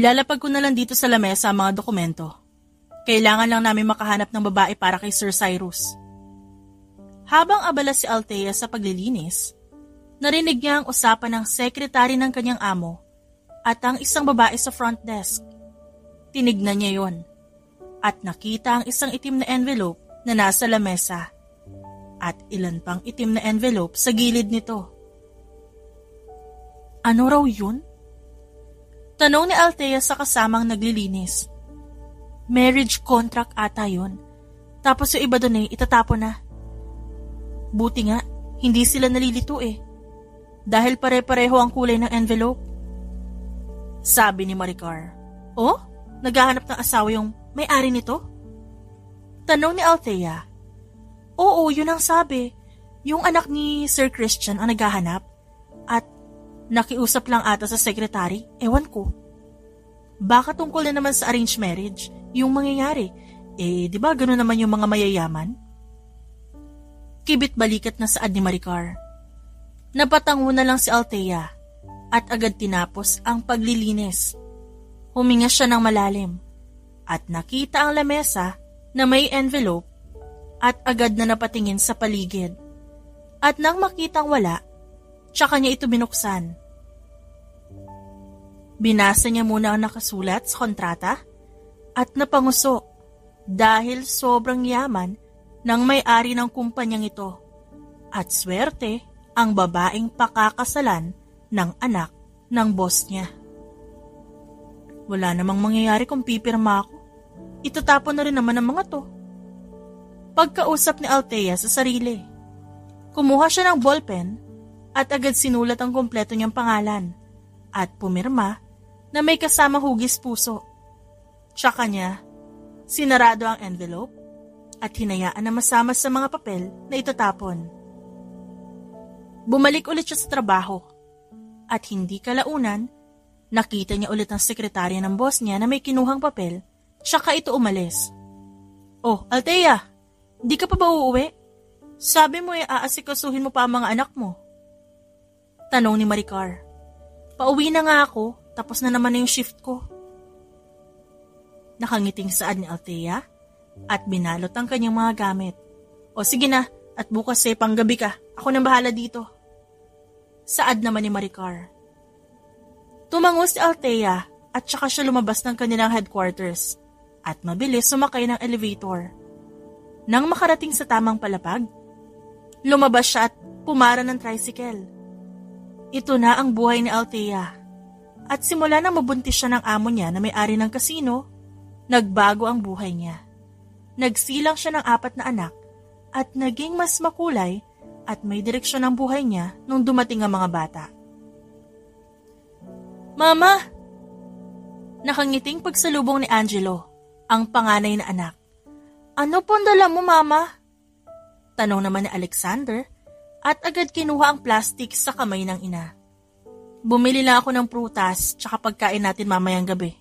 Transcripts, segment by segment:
Ilalapag ko na lang dito sa lamesa ang mga dokumento. Kailangan lang namin makahanap ng babae para kay Sir Cyrus. Habang abala si Althea sa paglilinis, narinig niya ang usapan ng sekretary ng kanyang amo at ang isang babae sa front desk. Tinignan niya yon at nakita ang isang itim na envelope na nasa lamesa at ilan pang itim na envelope sa gilid nito. Ano raw yun? Tanong ni Althea sa kasamang naglilinis. Marriage contract ata yun. Tapos yung iba doon itatapon na. Buti nga, hindi sila nalilito dahil pare-pareho ang kulay ng envelope. Sabi ni Maricar. Oh, naghahanap ng asawa yung may-ari nito? Tanong ni Althea. Oo, yun ang sabi. Yung anak ni Sir Christian ang naghahanap at nakiusap lang ata sa sekretary, ewan ko. Baka tungkol na naman sa arranged marriage yung mangyayari. Di ba gano'n naman yung mga mayayaman? Kibit balikat na saad ni Maricar. Napatango na lang si Althea at agad tinapos ang paglilinis. Huminga siya ng malalim at nakita ang lamesa na may envelope at agad na napatingin sa paligid. At nang makitang wala, tsaka niya ito binuksan. Binasa niya muna ang nakasulat sa kontrata at napanguso dahil sobrang yaman ng may-ari ng kumpanyang ito at swerte ang babaeng pakakasalan ng anak ng boss niya. Wala namang mangyayari kung pipirma ako. Itatapon na rin naman ang mga to. Pagkausap ni Althea sa sarili, kumuha siya ng ballpen at agad sinulat ang kumpleto niyang pangalan at pumirma na may kasama hugis puso. Tsaka niya, sinarado ang envelope at hinayaan na masama sa mga papel na itatapon. Bumalik ulit siya sa trabaho at hindi kalaunan, nakita niya ulit ang sekretarya ng boss niya na may kinuhang papel tsaka ito umalis. Oh, Althea, di ka pa ba uuwi? Sabi mo aasikasuhin mo pa ang mga anak mo. Tanong ni Maricar. Pauwi na nga ako, tapos na naman na yung shift ko. Nakangiting saad ni Althea at binalot ang kanyang mga gamit. O sige na, at bukas panggabi ka. Ako nang bahala dito. Saad naman ni Maricar. Tumango si Althea at saka siya lumabas ng kanilang headquarters at mabilis sumakay ng elevator. Nang makarating sa tamang palapag, lumabas siya at pumara ng tricycle. Ito na ang buhay ni Althea. At simula na mabuntis siya ng amo niya na may-ari ng kasino, nagbago ang buhay niya. Nagsilang siya ng 4 na anak at naging mas makulay at may direksyon ang buhay niya nung dumating ang mga bata. Mama! Nakangiting pagsalubong ni Angelo, ang panganay na anak. Ano pong dala mo, Mama? Tanong naman ni Alexander at agad kinuha ang plastic sa kamay ng ina. Bumili lang ako ng prutas tsaka pagkain natin mamayang gabi.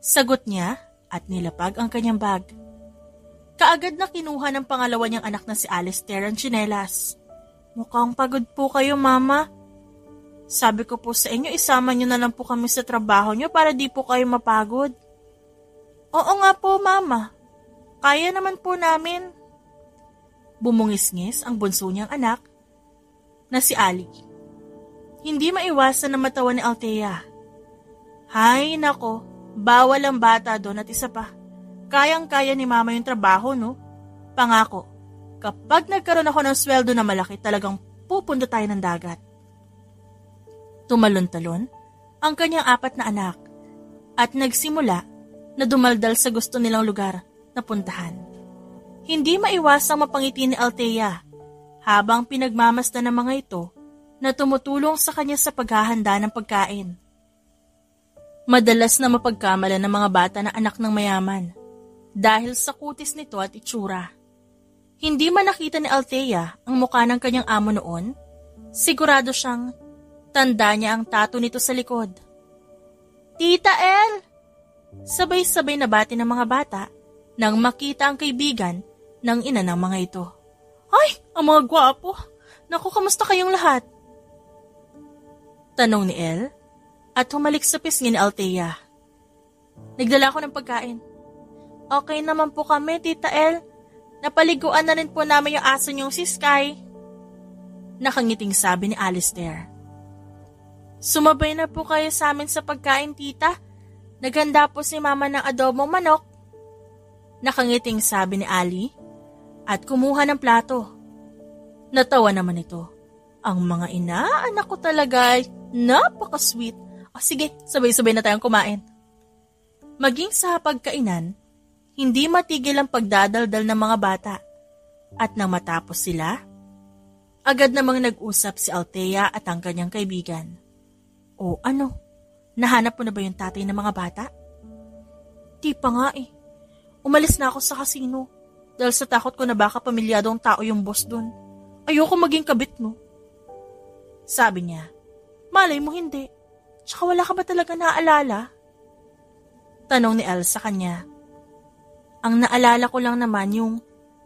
Sagot niya at nilapag ang kanyang bag. Kaagad na kinuha ng pangalawa niyang anak na si Alistair ang tsinelas. Mukhang pagod po kayo, Mama. Sabi ko po sa inyo, isama niyo na lang po kami sa trabaho niyo para di po kayo mapagod. Oo nga po, Mama. Kaya naman po namin. Bumungis-ngis ang bunso niyang anak na si Ali. Hindi maiwasan na matawa ni Althea. Hay nako, bawal ang bata doon at isa pa. Kayang-kaya ni Mama yung trabaho, no? Pangako, kapag nagkaroon ako ng sweldo na malaki, talagang pupunta tayo ng dagat. Tumalon-talon ang kanyang 4 na anak at nagsimula na dumaldal sa gusto nilang lugar na puntahan. Hindi maiwasang mapangiti ni Althea habang pinagmamasdan ng mga ito na tumutulong sa kanya sa paghahanda ng pagkain. Madalas na mapagkamalan ng mga bata na anak ng mayaman dahil sa kutis nito at itsura. Hindi man nakita ni Althea ang mukha ng kanyang amo noon, sigurado siyang tanda niya ang tattoo nito sa likod. Tita El! Sabay-sabay na bati ng mga bata nang makita ang kaibigan ng ina ng mga ito. Ay, ang mga gwapo! Naku, kamusta kayong lahat? Tanong ni El at humalik sa pisngi ni Althea. Nagdala ko ng pagkain. Okay naman po kami, Tita El. Napaliguan na rin po namin yung aso niyong si Sky. Nakangiting sabi ni Alistair. Sumabay na po kayo sa amin sa pagkain, Tita. Naghanda po si Mama ng adobong manok. Nakangiting sabi ni Ali at kumuha ng plato. Natawa naman ito. Ang mga inaanak ko talaga ay napaka-sweet. Sige, sabay-sabay na tayong kumain. Maging sa pagkainan, hindi matigil ang pagdadaldal ng mga bata. At nang matapos sila, agad namang nag-usap si Althea at ang kanyang kaibigan. O ano, nahanap mo na ba yung tatay ng mga bata? Di pa nga eh. Umalis na ako sa kasino dahil sa takot ko na baka pamilyadong tao yung boss dun. Ayoko maging kabit mo. Sabi niya, malay mo hindi. Tsaka wala ka ba talaga naaalala? Tanong ni Elle sa kanya. Ang naalala ko lang naman yung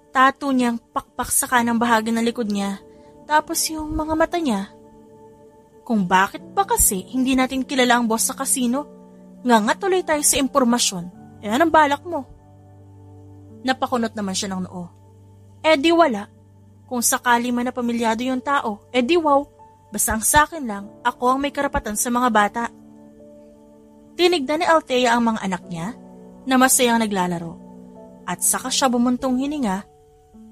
tattoo niyang pakpak sa kanang bahagi ng likod niya, tapos yung mga mata niya. Kung bakit ba kasi hindi natin kilala ang boss sa kasino, nga tuloy tayo sa impormasyon. Anong balak mo? Napakunot naman siya ng noo. Di wala. Kung sakali man na pamilyado yung tao, di wow. Basta ang sakin lang, ako ang may karapatan sa mga bata. Tinignan ni Althea ang mga anak niya na masayang naglalaro. At saka siya bumuntong hininga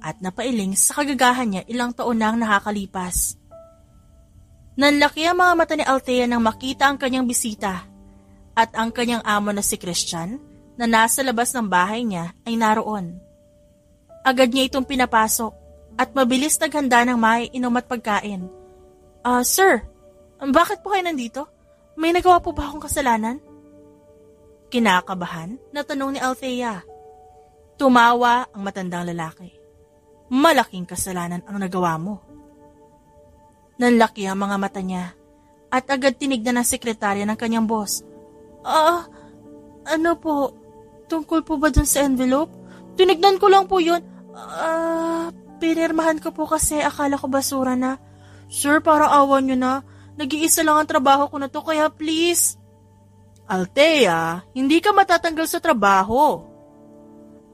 at napailing sa kagagahan niya ilang taon na ang nakakalipas. Nanlaki ang mga mata ni Althea nang makita ang kanyang bisita at ang kanyang amo na si Christian na nasa labas ng bahay niya ay naroon. Agad niya itong pinapasok at mabilis naghanda ng maiinom at pagkain. Sir, bakit po kayo nandito? May nagawa po ba akong kasalanan? Kinakabahan na tanong ni Althea. Tumawa ang matandang lalaki. Malaking kasalanan ang nagawa mo. Nanlaki ang mga mata niya at agad tinignan ng sekretarya ng kanyang boss. Ano po? Tungkol po ba dun sa envelope? Tinignan ko lang po yun. Pinirmahan ko po kasi akala ko basura na. Sir, parang awa nyo na. Nag-iisa lang ang trabaho ko na to, kaya please. Althea, hindi ka matatanggal sa trabaho.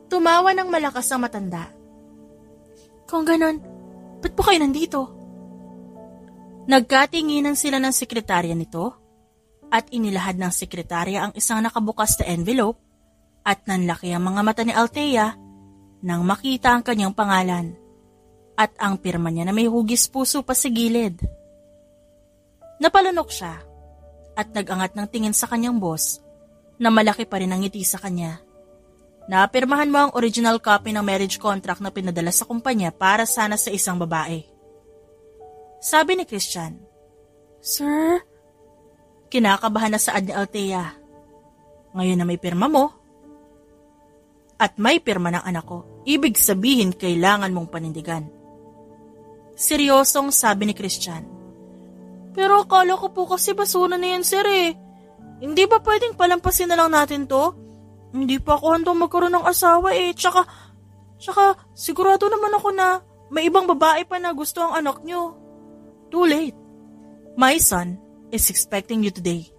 Tumawa ng malakas ang matanda. Kung ganon, ba't po kayo nandito? Nagkatinginan sila ng sekretarya nito at inilahad ng sekretarya ang isang nakabukas na envelope at nanlaki ang mga mata ni Althea nang makita ang kanyang pangalan at ang pirma niya na may hugis puso pa sa gilid. Napalunok siya at nag-angat ng tingin sa kanyang boss na malaki pa rin ang ngiti sa kanya. Napirmahan mo ang original copy ng marriage contract na pinadala sa kumpanya para sana sa isang babae. Sabi ni Christian. Sir? Kinakabahan na saad ni Althea. Ngayon na may pirma mo at may pirma ng anak ko, ibig sabihin kailangan mong panindigan. Seryosong sabi ni Christian. Pero akala ko po kasi basura na yan, sir eh. Hindi ba pwedeng palampasin na lang natin to? Hindi pa ako handang magkaroon ng asawa eh. Tsaka sigurado naman ako na may ibang babae pa na gusto ang anak nyo. Too late. My son is expecting you today.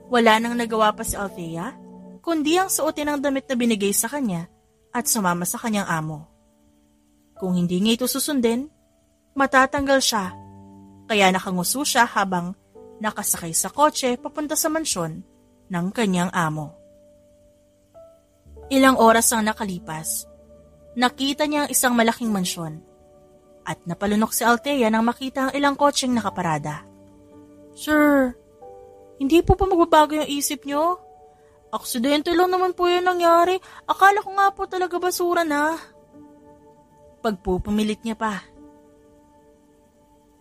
Wala nang nagawa pa si Althea, kundi ang suotin ang damit na binigay sa kanya at sumama sa kanyang amo. Kung hindi niya ito susundin, matatanggal siya. Kaya nakanguso siya habang nakasakay sa kotse papunta sa mansyon ng kanyang amo. Ilang oras ang nakalipas, nakita niya ang isang malaking mansyon at napalunok si Althea nang makita ang ilang kotseng nakaparada. Sir, hindi po pa magbabago yung isip niyo? Aksidente lang naman po yun nangyari. Akala ko nga po talaga basura na. Pagpupumilit niya pa.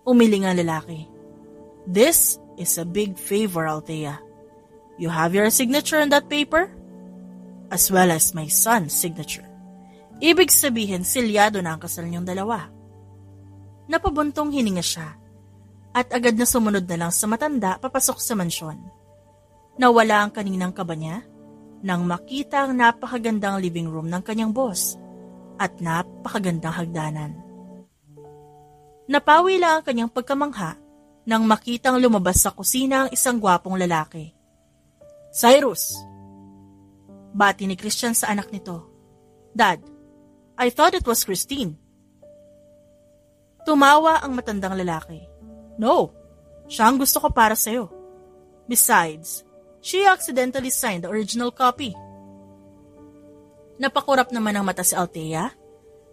Umiling ang lalaki. This is a big favor, Althea. You have your signature on that paper? As well as my son's signature. Ibig sabihin, silyado na ang kasal niyong dalawa. Napabuntong hininga siya. At agad na sumunod na lang sa matanda papasok sa mansyon. Nawala ang kaninang kaba niya nang makita ang napakagandang living room ng kanyang boss at napakagandang hagdanan. Napawi lang ang kanyang pagkamangha nang makitang lumabas sa kusina ang isang gwapong lalaki. Cyrus, Bati ni Christian sa anak nito. Dad, I thought it was Christine. Tumawa ang matandang lalaki. No, siya ang gusto ko para sa'yo. Besides, she accidentally signed the original copy. Napakurap naman ang mata si Althea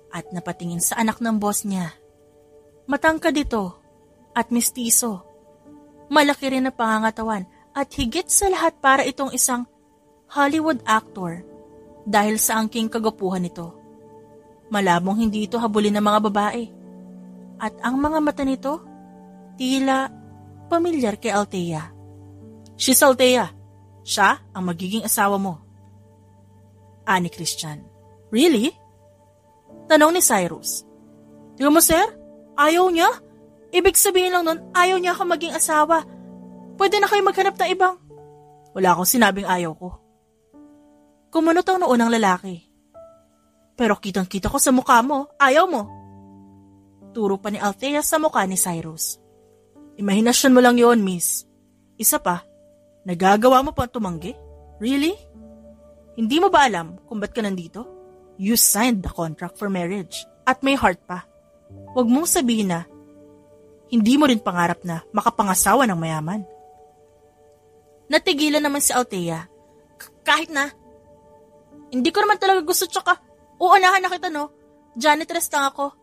at napatingin sa anak ng boss niya. Matangkad ito at mistiso. Malaki rin na pangangatawan at higit sa lahat para itong isang Hollywood actor dahil sa angking kagwapuhan nito. Malabong hindi ito habulin ng mga babae. At ang mga mata nito, tila pamilyar kay Althea. She's Althea. Siya ang magiging asawa mo. Ani Christian. Really? Tanong ni Cyrus. Tingnan mo sir, ayaw niya? Ibig sabihin lang nun, ayaw niya akong maging asawa. Pwede na kayo maghanap ng ibang. Wala akong sinabing ayaw ko. Kumunot ang noon ng lalaki. Pero kitang-kita ko sa mukha mo, ayaw mo. Turo pa ni Althea sa mukha ni Cyrus. Imahinasyon mo lang yon, miss. Isa pa, nagagawa mo pa tumanggi? Really? Hindi mo ba alam kung ba't ka nandito? You signed the contract for marriage at may heart pa. Huwag mong sabihin na hindi mo rin pangarap na makapangasawa ng mayaman. Natigilan naman si Althea. Kahit na. Hindi ko naman talaga gusto tsaka uunahan na kita no. Janitress lang ako.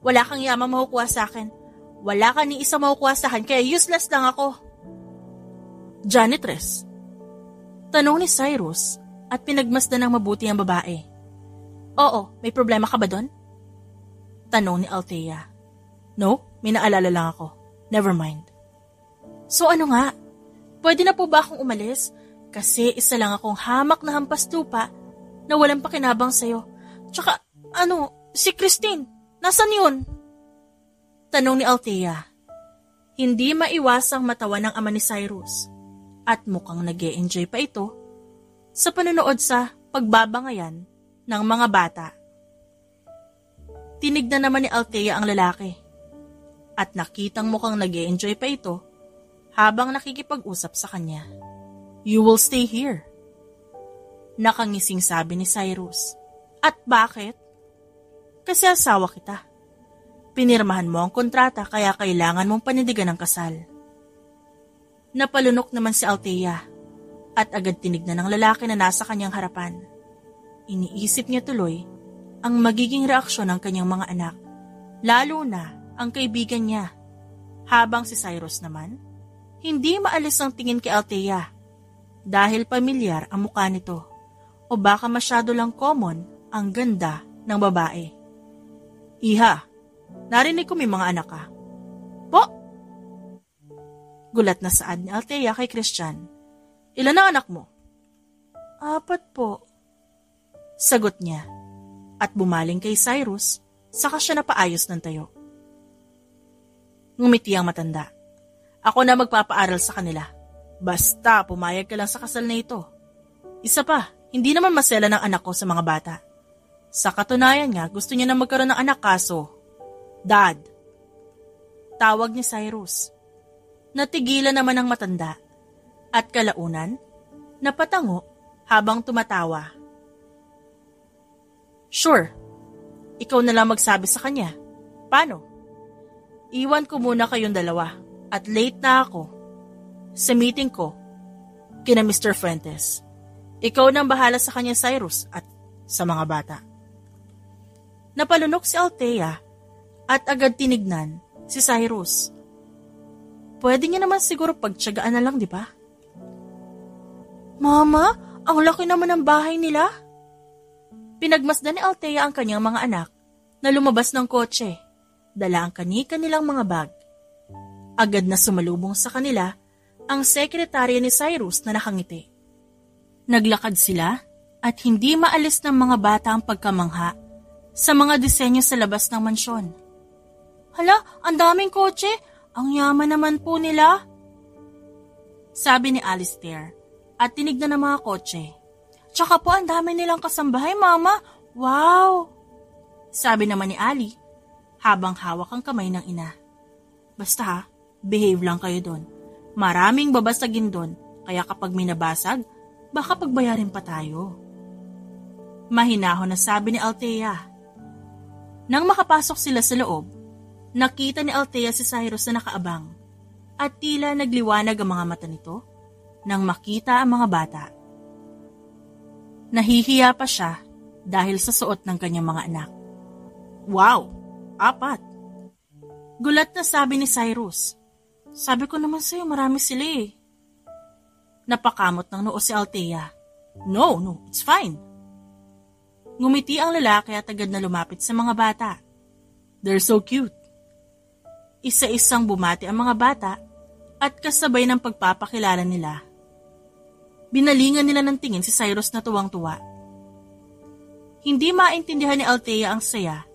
Wala kang yaman makukuha sa akin. Wala ka ni isa makukuha sa akin kaya useless lang ako. Janitress? Tanong ni Cyrus at pinagmasdan ng mabuti ang babae. Oo, may problema ka ba doon? Tanong ni Althea. No, may naalala lang ako. Never mind. So ano nga? Pwede na po ba akong umalis? Kasi isa lang akong hamak na hampas lupa na walang pakinabang sa'yo. Tsaka, si Christine, nasan yun? Tanong ni Althea. Hindi maiwasang matawa ng ama ni Cyrus at mukhang nag-e-enjoy pa ito sa panonood sa pagbabangayan ng mga bata. Tinignan naman ni Althea ang lalaki at nakitang mukhang nag-e-enjoy pa ito habang nakikipag-usap sa kanya. You will stay here. Nakangising sabi ni Cyrus. At bakit? Kasi asawa kita. Pinirmahan mo ang kontrata kaya kailangan mong panindigan ang kasal. Napalunok naman si Althea at agad tinignan ng lalaki na nasa kanyang harapan. Iniisip niya tuloy ang magiging reaksyon ng kanyang mga anak, lalo na ang kaibigan niya. Habang si Cyrus naman, hindi maalis ang tingin kay Althea dahil pamilyar ang mukha nito o baka masyado lang common ang ganda ng babae. Iha, narinig ko may mga anak ka. Po? Gulat na saad ni Althea kay Christian. Ilan ang anak mo? 4 po. Sagot niya at bumaling kay Cyrus saka siya napaayos ng tayo. Ngumiti ang matanda. Ako na magpapaaral sa kanila. Basta pumayag ka lang sa kasal na ito. Isa pa, hindi naman masela ng anak ko sa mga bata. Sa katunayan nga, gusto niya na magkaroon ng anak kaso. Dad. Tawag ni Cyrus. Natigilan naman ang matanda. At kalaunan, napatango habang tumatawa. Sure, ikaw na lang magsabi sa kanya. Paano? Iwan ko muna kayong dalawa at late na ako sa meeting ko kina Mr. Fuentes. Ikaw nang bahala sa kanya, Cyrus, at sa mga bata. Napalunok si Althea at agad tinignan si Cyrus. Pwede niya naman siguro pagtiyagaan na lang, di ba? Mama, ang laki naman ng bahay nila. Pinagmasdan ni Althea ang kanyang mga anak na lumabas ng kotse. Dala ang kani-kanilang mga bag. Agad na sumalubong sa kanila ang sekretarya ni Cyrus na nakangiti. Naglakad sila at hindi maalis ng mga bata ang pagkamangha sa mga disenyo sa labas ng mansyon. Hala, ang daming kotse. Ang yaman naman po nila. Sabi ni Alistair at tinignan ng mga kotse. Tsaka po ang dami nilang kasambahay, Mama. Wow! Sabi naman ni Ali habang hawak ang kamay ng ina. Basta ha, behave lang kayo doon. Maraming babasagin doon, kaya kapag may nabasag, baka pagbayarin pa tayo. Mahinahon na sabi ni Althea. Nang makapasok sila sa loob, nakita ni Althea si Cyrus na nakaabang at tila nagliwanag ang mga mata nito nang makita ang mga bata. Nahihiya pa siya dahil sa suot ng kanyang mga anak. Wow! 4. Gulat na sabi ni Cyrus. Sabi ko naman sa'yo marami sila eh. Napakamot ng noo si Althea. No, it's fine. Ngumiti ang lalaki at agad na lumapit sa mga bata. They're so cute. Isa-isang bumati ang mga bata at kasabay ng pagpapakilala nila. Binalingan nila ng tingin si Cyrus na tuwang-tuwa. Hindi maintindihan ni Althea ang saya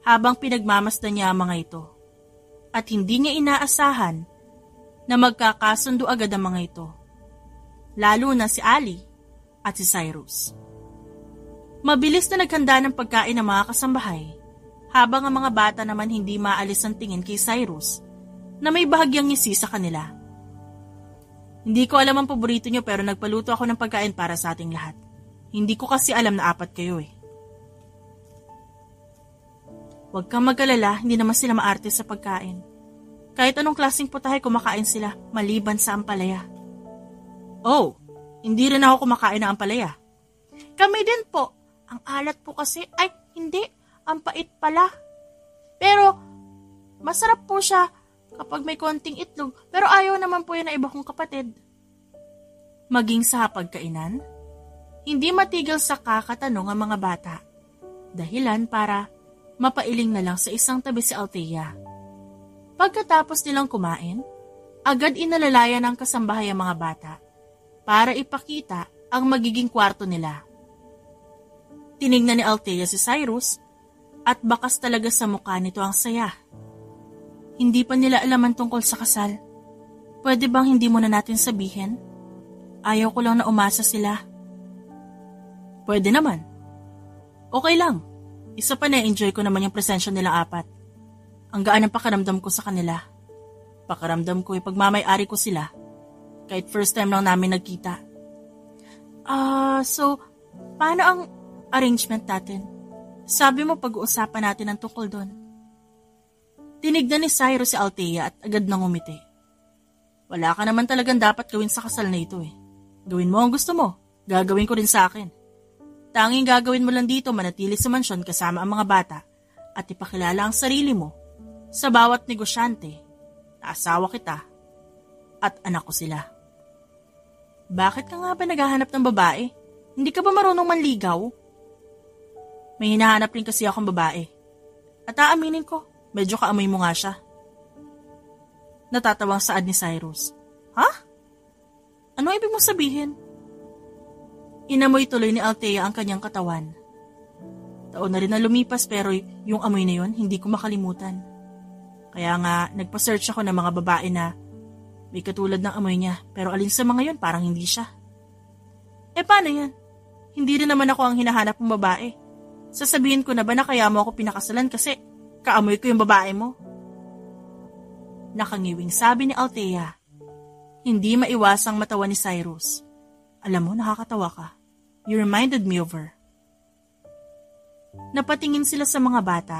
habang pinagmamasdan niya ang mga ito. At hindi niya inaasahan na magkakasundo agad ang mga ito. Lalo na si Ali at si Cyrus. Mabilis na naghanda ng pagkain ng mga kasambahay, habang ang mga bata naman hindi maalis ang tingin kay Cyrus na may bahagyang ngisi sa kanila. Hindi ko alam ang paborito niyo pero nagpaluto ako ng pagkain para sa ating lahat. Hindi ko kasi alam na 4 kayo eh. Huwag kang mag-alala, hindi naman sila maarte sa pagkain. Kahit anong klaseng putahe kumakain sila, maliban sa ampalaya. Oh, hindi rin ako kumakain ng ampalaya. Kami din po. Ang alat po kasi, ay hindi, ang pait pala. Pero, masarap po siya kapag may konting itlog, pero ayaw naman po yan na iba kong kapatid. Maging sa hapagkainan, hindi matigil sa kakatanong ang mga bata. Dahilan para mapailing na lang sa isang tabi si Althea. Pagkatapos nilang kumain, agad inalalaya ng kasambahay ang mga bata para ipakita ang magiging kwarto nila. Tinignan ni Althea si Cyrus at bakas talaga sa mukha nito ang saya. Hindi pa nila alaman tungkol sa kasal. Pwede bang hindi mo na natin sabihin? Ayaw ko lang na umasa sila. Pwede naman. Okay lang. Isa pa na-enjoy ko naman yung presensya nilang 4. Ang gaan ang pakiramdam ko sa kanila. Pakiramdam ko ipagmamay-ari ko sila. Kahit first time lang namin nagkita. So, paano ang arrangement natin? Sabi mo pag-uusapan natin ang tungkol doon. Tinignan ni Cyrus si Althea at agad nang umiti. Wala ka naman talagang dapat gawin sa kasal na ito eh. Gawin mo ang gusto mo, gagawin ko rin sa akin. Tanging gagawin mo lang dito manatili sa mansyon kasama ang mga bata at ipakilala ang sarili mo sa bawat negosyante na asawa kita at anak ko sila. Bakit ka nga ba naghahanap ng babae? Hindi ka ba marunong manligaw? May hinahanap rin kasi akong babae. At aaminin ko, medyo kaamoy mo nga siya. Natatawang saad ni Cyrus. Ha? Ano ibig mong sabihin? Inamoy tuloy ni Althea ang kanyang katawan. Taon na rin na lumipas pero yung amoy na yon hindi ko makalimutan. Kaya nga nagpa-search ako ng mga babae na may katulad ng amoy niya pero alin sa mga yon parang hindi siya. Paano yan? Hindi rin naman ako ang hinahanap ng babae. Sasabihin ko na ba na kaya mo ako pinakasalan kasi kaamoy ko yung babae mo? Nakangiwing sabi ni Althea. Hindi maiwasang matawa ni Cyrus. Alam mo, nakakatawa ka. You reminded me of her. Napatingin sila sa mga bata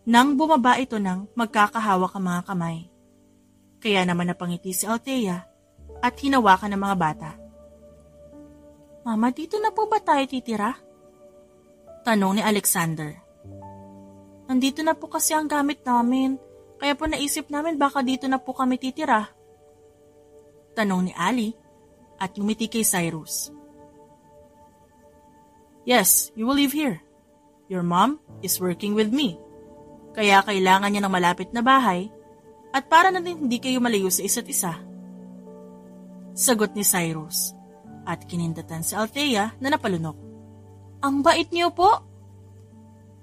nang bumaba ito ng magkakahawak ang mga kamay. Kaya naman napangiti si Althea at hinawakan ng mga bata. Mama, dito na po ba tayo titira? Tanong ni Alexander. Nandito na po kasi ang gamit namin, kaya po naisip namin baka dito na po kami titira. Tanong ni Ali at ngumiti kay Cyrus. Yes, you will live here. Your mom is working with me. Kaya kailangan niya ng malapit na bahay at para na din hindi kayo malayo sa isa't isa. Sagot ni Cyrus at kinindatan si Althea na napalunok. Ang bait niyo po.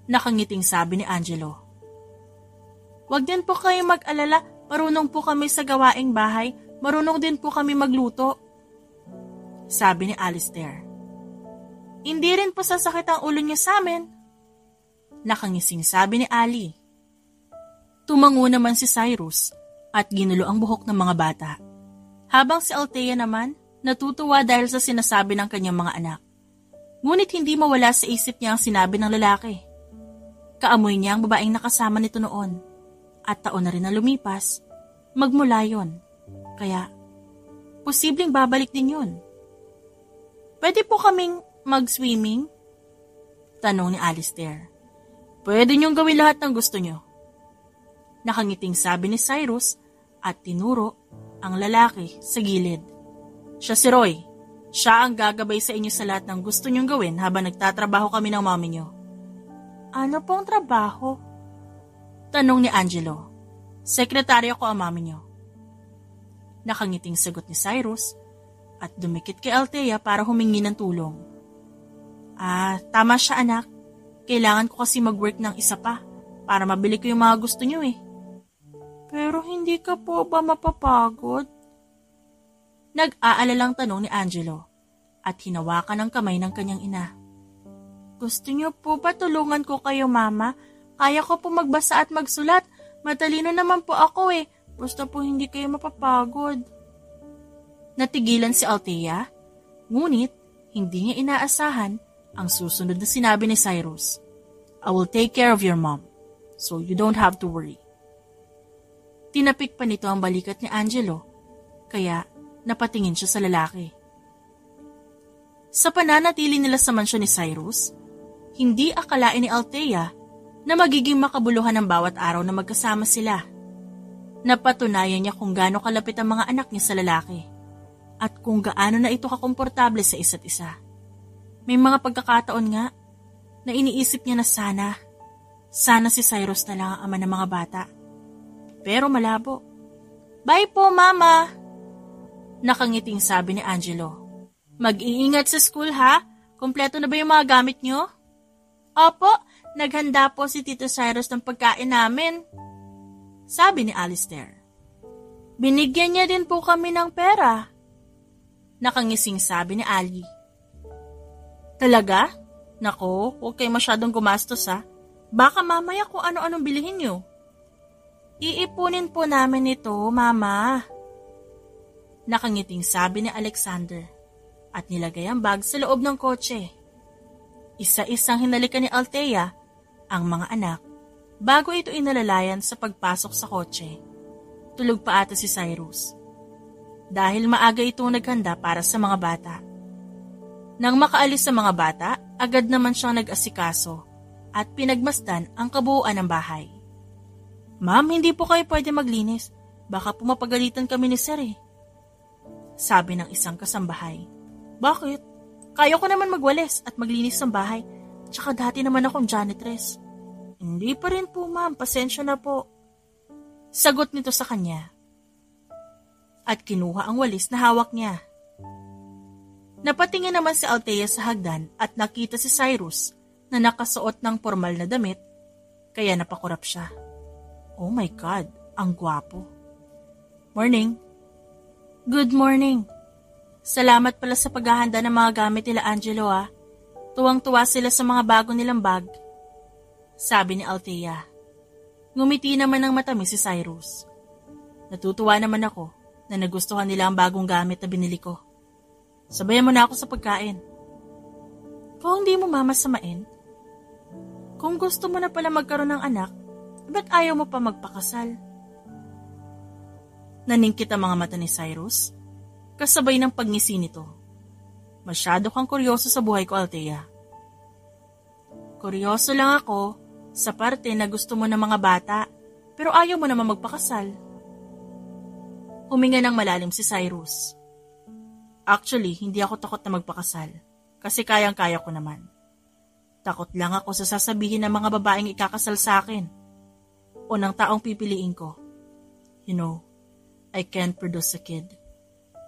Nakangiting sabi ni Angelo. Huwag din po kayo mag-alala, marunong po kami sa gawaing bahay, marunong din po kami magluto. Sabi ni Alistair. Hindi rin po sasakit ang ulo niyo sa amin. Nakangising sabi ni Ali. Tumango naman si Cyrus at ginulo ang buhok ng mga bata. Habang si Althea naman natutuwa dahil sa sinasabi ng kanyang mga anak. Ngunit hindi mawala sa isip niya ang sinabi ng lalaki. Kaamoy niya ang babaeng nakasama nito noon. At taon na rin na lumipas, magmula yon. Kaya, posibleng babalik din yun. Pwede po kaming mag-swimming? Tanong ni Alistair. Pwede niyong gawin lahat ng gusto niyo. Nakangiting sabi ni Cyrus at tinuro ang lalaki sa gilid. Siya si Roy. Siya ang gagabay sa inyo sa lahat ng gusto niyong gawin habang nagtatrabaho kami ng mami niyo. Ano pong trabaho? Tanong ni Angelo. Sekretarya ko ang mami niyo. Nakangiting sagot ni Cyrus at dumikit kay Althea para humingi ng tulong. Tama siya anak. Kailangan ko kasi mag-work ng isa pa para mabili ko yung mga gusto niyo eh. Pero hindi ka po ba mapapagod? Nag-aalalang tanong ni Angelo at hinawakan ang kamay ng kanyang ina. Gusto niyo po ba tulungan ko kayo mama? Kaya ko po magbasa at magsulat. Matalino naman po ako eh. Basta po hindi kayo mapapagod. Natigilan si Althea, ngunit hindi niya inaasahan ang susunod na sinabi ni Cyrus. I will take care of your mom, so you don't have to worry. Tinapik pa nito ang balikat ni Angelo, kaya napatingin siya sa lalaki. Sa pananatili nila sa mansyon ni Cyrus, hindi akalain ni Althea na magiging makabuluhan ang bawat araw na magkasama sila. Napatunayan niya kung gaano kalapit ang mga anak niya sa lalaki at kung gaano na ito kakomportable sa isa't isa. May mga pagkakataon nga na iniisip niya na sana si Cyrus na lang ang ama ng mga bata. Pero malabo. Bye po, Mama! Nakangiting sabi ni Angelo. Mag-iingat sa school ha? Kompleto na ba yung mga gamit niyo? Opo, naghanda po si Tito Cyrus ng pagkain namin. Sabi ni Alistair. Binigyan niya din po kami ng pera. Nakangising sabi ni Ali. Talaga? Nako, huwag kayo masyadong gumastos ha. Baka mamaya kung ano-anong bilihin niyo. Iipunin po namin ito, Mama. Nakangiting sabi ni Alexander at nilagay ang bag sa loob ng kotse. Isa-isang hinalikan ni Althea ang mga anak bago ito inalalayan sa pagpasok sa kotse. Tulog pa ata si Cyrus. Dahil maaga itong naghanda para sa mga bata. Nang makaalis sa mga bata, agad naman siyang nag-asikaso at pinagmasdan ang kabuuan ng bahay. Ma'am, hindi po kayo pwede maglinis. Baka pumapagalitan kami ni Sir eh. Sabi ng isang kasambahay. Bakit? Kaya ko naman magwalis at maglinis ng bahay. Tsaka dati naman akong janitress. Hindi pa rin po ma'am, pasensya na po. Sagot nito sa kanya. At kinuha ang walis na hawak niya. Napatingin naman si Althea sa hagdan at nakita si Cyrus na nakasuot ng formal na damit, kaya napakurap siya. Oh my God, ang gwapo. Morning. Good morning. Salamat pala sa paghahanda ng mga gamit nila Angelo ah. Tuwang-tuwa sila sa mga bago nilang bag. Sabi ni Althea. Ngumiti naman ng matamis si Cyrus. Natutuwa naman ako na nagustuhan nila ang bagong gamit na binili ko. Sabayan mo na ako sa pagkain. Kung hindi mo mamasamain, kung gusto mo na pala magkaroon ng anak, ba't ayaw mo pa magpakasal? Naningkit ang mga mata ni Cyrus, kasabay ng pagngisi nito. Masyado kang kuryoso sa buhay ko, Althea. Kuryoso lang ako sa parte na gusto mo ng mga bata, pero ayaw mo naman magpakasal. Huminga ng malalim si Cyrus. Actually, hindi ako takot na magpakasal, kasi kayang-kaya ko naman. Takot lang ako sa sasabihin ng mga babaeng ikakasal sa akin, o ng taong pipiliin ko. You know, I can't produce a kid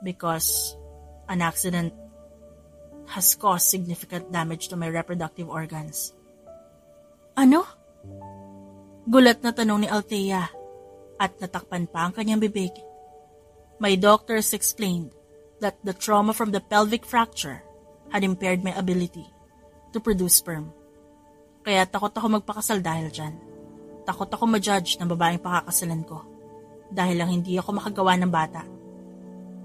because an accident has caused significant damage to my reproductive organs. Ano? Gulat na tanong ni Althea at natakpan pa ang kanyang bibig. My doctors explained that the trauma from the pelvic fracture had impaired my ability to produce sperm. Kaya takot ako magpakasal dahil dyan. Takot ako ma-judge ng babaeng pakakasalan ko dahil lang hindi ako makagawa ng bata.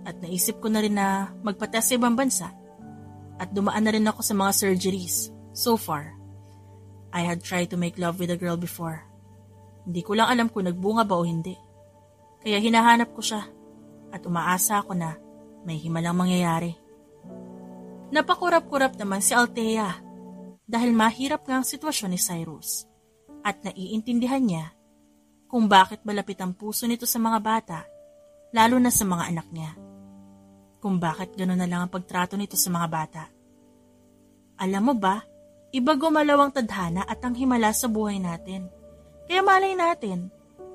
At naisip ko na rin na magpatest sa ibang bansa at dumaan na rin ako sa mga surgeries. So far, I had tried to make love with a girl before. Hindi ko lang alam kung nagbunga ba o hindi. Kaya hinahanap ko siya at umaasa ako na may himalang mangyayari. Napakurap-kurap naman si Althea dahil mahirap nga ang sitwasyon ni Cyrus at naiintindihan niya kung bakit malapit ang puso nito sa mga bata, lalo na sa mga anak niya. Kung bakit gano'n na lang ang pagtrato nito sa mga bata. Alam mo ba, iba gumalaw ang tadhana at ang himala sa buhay natin. Kaya malay natin,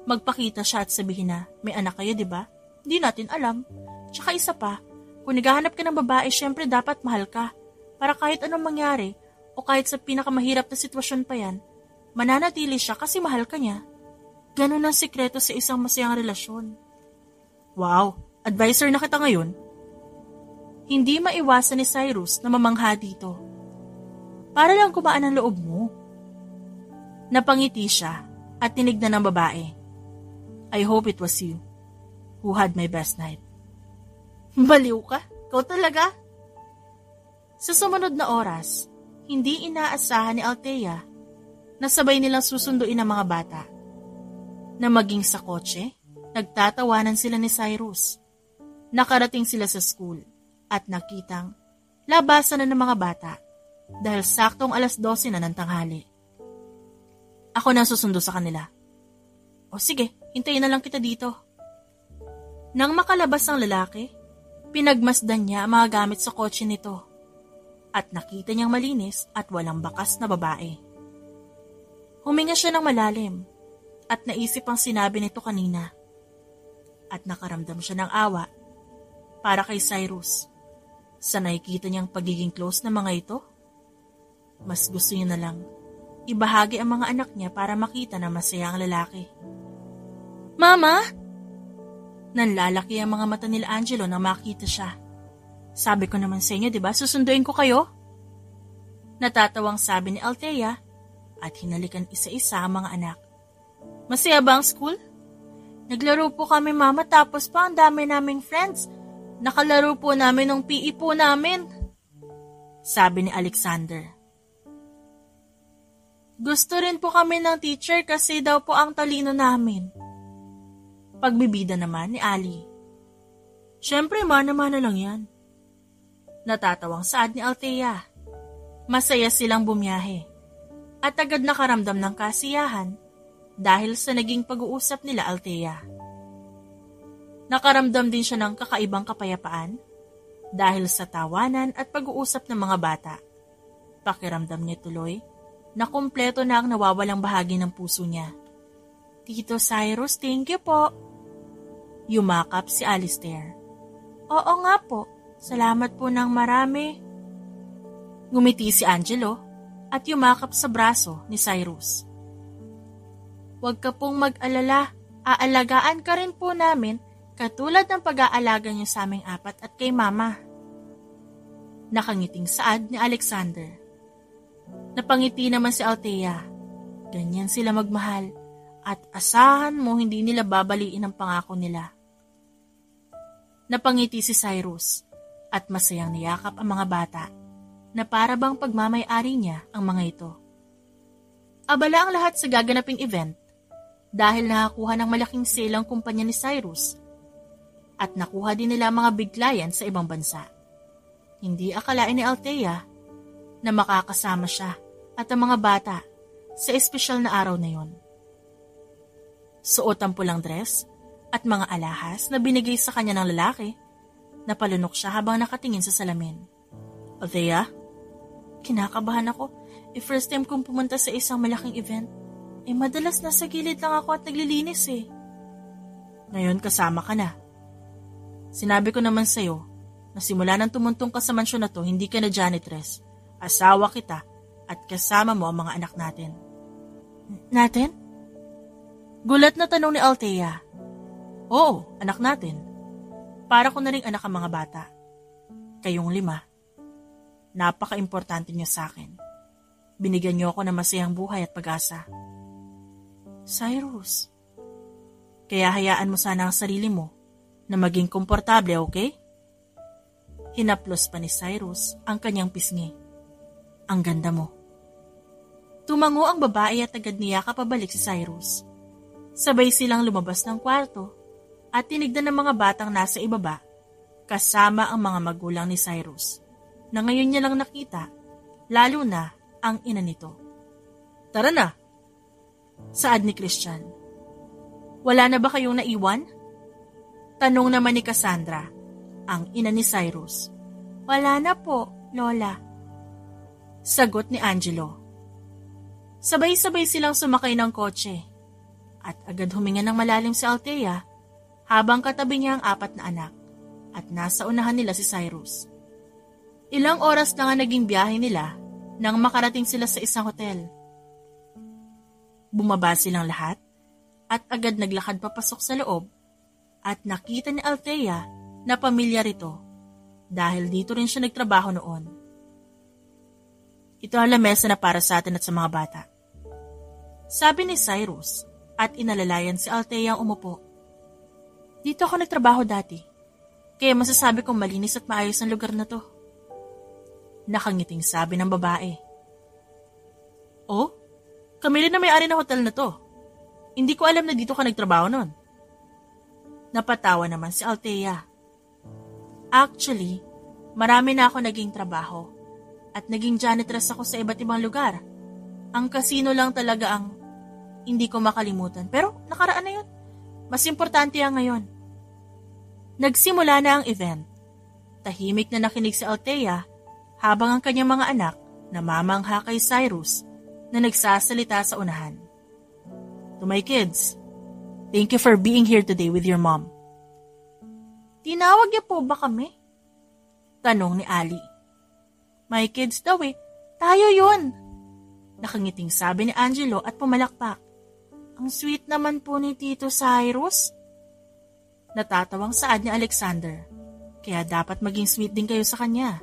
magpakita siya at sabihin na, may anak kayo, di ba? Hindi natin alam. Tsaka isa pa, kung naghahanap ka ng babae, syempre dapat mahal ka. Para kahit anong mangyari, o kahit sa pinakamahirap na sitwasyon pa yan, mananatili siya kasi mahal ka niya. Ganun ang sikreto sa isang masayang relasyon. Wow, advisor na kita ngayon. Hindi maiwasan ni Cyrus na mamangha dito. Para lang kumaan ang loob mo. Napangiti siya at tinignan ng babae. I hope it was you who had my best night. Baliw ka? Ikaw talaga? Sa sumunod na oras, hindi inaasahan ni Althea na sabay nilang susunduin ang mga bata. Na maging sa kotse, nagtatawanan sila ni Cyrus. Nakarating sila sa school at nakitang labasan na ng mga bata dahil saktong 12:00 na ng tanghali. Ako na susundo sa kanila. O sige, hintayin na lang kita dito. Nang makalabas ang lalaki, pinagmasdan niya ang mga gamit sa kotse nito at nakita niyang malinis at walang bakas na babae. Huminga siya ng malalim at naisip ang sinabi nito kanina at nakaramdam siya ng awa para kay Cyrus. Sa nakikita niyang pagiging close ng mga ito, mas gusto niya na lang ibahagi ang mga anak niya para makita na masaya ang lalaki. Mama! Nanlalaki ang mga mata nila Angelo nang makita siya. Sabi ko naman sa inyo, diba? Susunduin ko kayo. Natatawang sabi ni Althea at hinalikan isa-isa ang mga anak. Masaya ba ang school? Naglaro po kami, Mama, tapos pa ang dami naming friends. Nakalaro po namin ng PE po namin. Sabi ni Alexander. Gusto rin po kami ng teacher kasi daw po ang talino namin. Pagbibida naman ni Ali. Siyempre, mana-mana lang yan. Natatawang saad ni Althea. Masaya silang bumiyahe at agad nakaramdam ng kasiyahan dahil sa naging pag-uusap nila Althea. Nakaramdam din siya ng kakaibang kapayapaan dahil sa tawanan at pag-uusap ng mga bata. Pakiramdam niya tuloy na kumpleto na ang nawawalang bahagi ng puso niya. Tito Cyrus, thank you po. Yumakap si Alistair. Oo nga po, salamat po ng marami. Ngumiti si Angelo at yumakap sa braso ni Cyrus. Huwag ka pong mag-alala, aalagaan ka rin po namin katulad ng pag-aalaga niyo sa aming apat at kay Mama. Nakangiting saad ni Alexander. Napangiti naman si Althea. Ganyan sila magmahal at asahan mo hindi nila babaliin ang pangako nila. Napangiti si Cyrus at masayang niyakap ang mga bata na para bang pagmamay-ari niya ang mga ito. Abala ang lahat sa gaganaping event dahil nakakuha ng malaking sale ang kumpanya ni Cyrus at nakuha din nila mga big client sa ibang bansa. Hindi akalain ni Althea na makakasama siya at ang mga bata sa espesyal na araw na yon. Suot ang pulang dress at mga alahas na binigay sa kanya ng lalaki, napalunok siya habang nakatingin sa salamin. Althea? Kinakabahan ako. First time kong pumunta sa isang malaking event. Madalas nasa gilid lang ako at naglilinis eh. Ngayon kasama ka na. Sinabi ko naman sa'yo na simula nang tumuntong ka sa mansyon na to, hindi ka na janitress. Asawa kita at kasama mo ang mga anak natin. Natin? Gulat na tanong ni Althea. Oo, anak natin. Para ko na ring anak ang mga bata. Kayong 5. Napaka-importante niyo sa akin. Binigyan niyo ako ng masayang buhay at pag-asa. Cyrus, kaya hayaan mo sana ang sarili mo na maging komportable, okay? Hinaplos pa ni Cyrus ang kanyang pisngi. Ang ganda mo. Tumango ang babae at agad niyakap pabalik si Cyrus. Sabay silang lumabas ng kwarto at tinignan ng mga batang nasa ibaba kasama ang mga magulang ni Cyrus na ngayon niya lang nakita, lalo na ang ina nito. Tara na! Saad ni Christian. Wala na ba kayong naiwan? Tanong naman ni Cassandra, ang ina ni Cyrus. Wala na po, Lola. Sagot ni Angelo. Sabay-sabay silang sumakay ng kotse at agad huminga ng malalim si Althea habang katabi niya ang 4 na anak at nasa unahan nila si Cyrus. Ilang oras na nga naging biyahe nila nang makarating sila sa isang hotel. Bumaba silang lahat at agad naglakad papasok sa loob at nakita ni Althea na pamilyar ito dahil dito rin siya nagtrabaho noon. Ito ang lamesa na para sa atin at sa mga bata. Sabi ni Cyrus at inalalayan si Althea ang umupo. Dito ako nagtrabaho dati, kaya masasabi kong malinis at maayos ang lugar na to. Nakangiting sabi ng babae. Oh, kami rin na may-ari ng hotel na to. Hindi ko alam na dito ka nagtrabaho noon. Napatawa naman si Althea. Actually, marami na ako naging trabaho at naging janitress ako sa iba't ibang lugar. Ang casino lang talaga ang hindi ko makalimutan. Pero nakaraan na yun. Mas importante ang ngayon. Nagsimula na ang event. Tahimik na nakinig si Althea habang ang kanyang mga anak na mamangha kay Cyrus na nagsasalita sa unahan. To my kids, thank you for being here today with your mom. Tinawag niya po ba kami? Tanong ni Ali. My kids daw eh. Tayo yun. Nakangiting sabi ni Angelo at pumalakpak. Ang sweet naman po ni Tito Cyrus. Natatawang saad ni Alexander. Kaya dapat maging sweet din kayo sa kanya.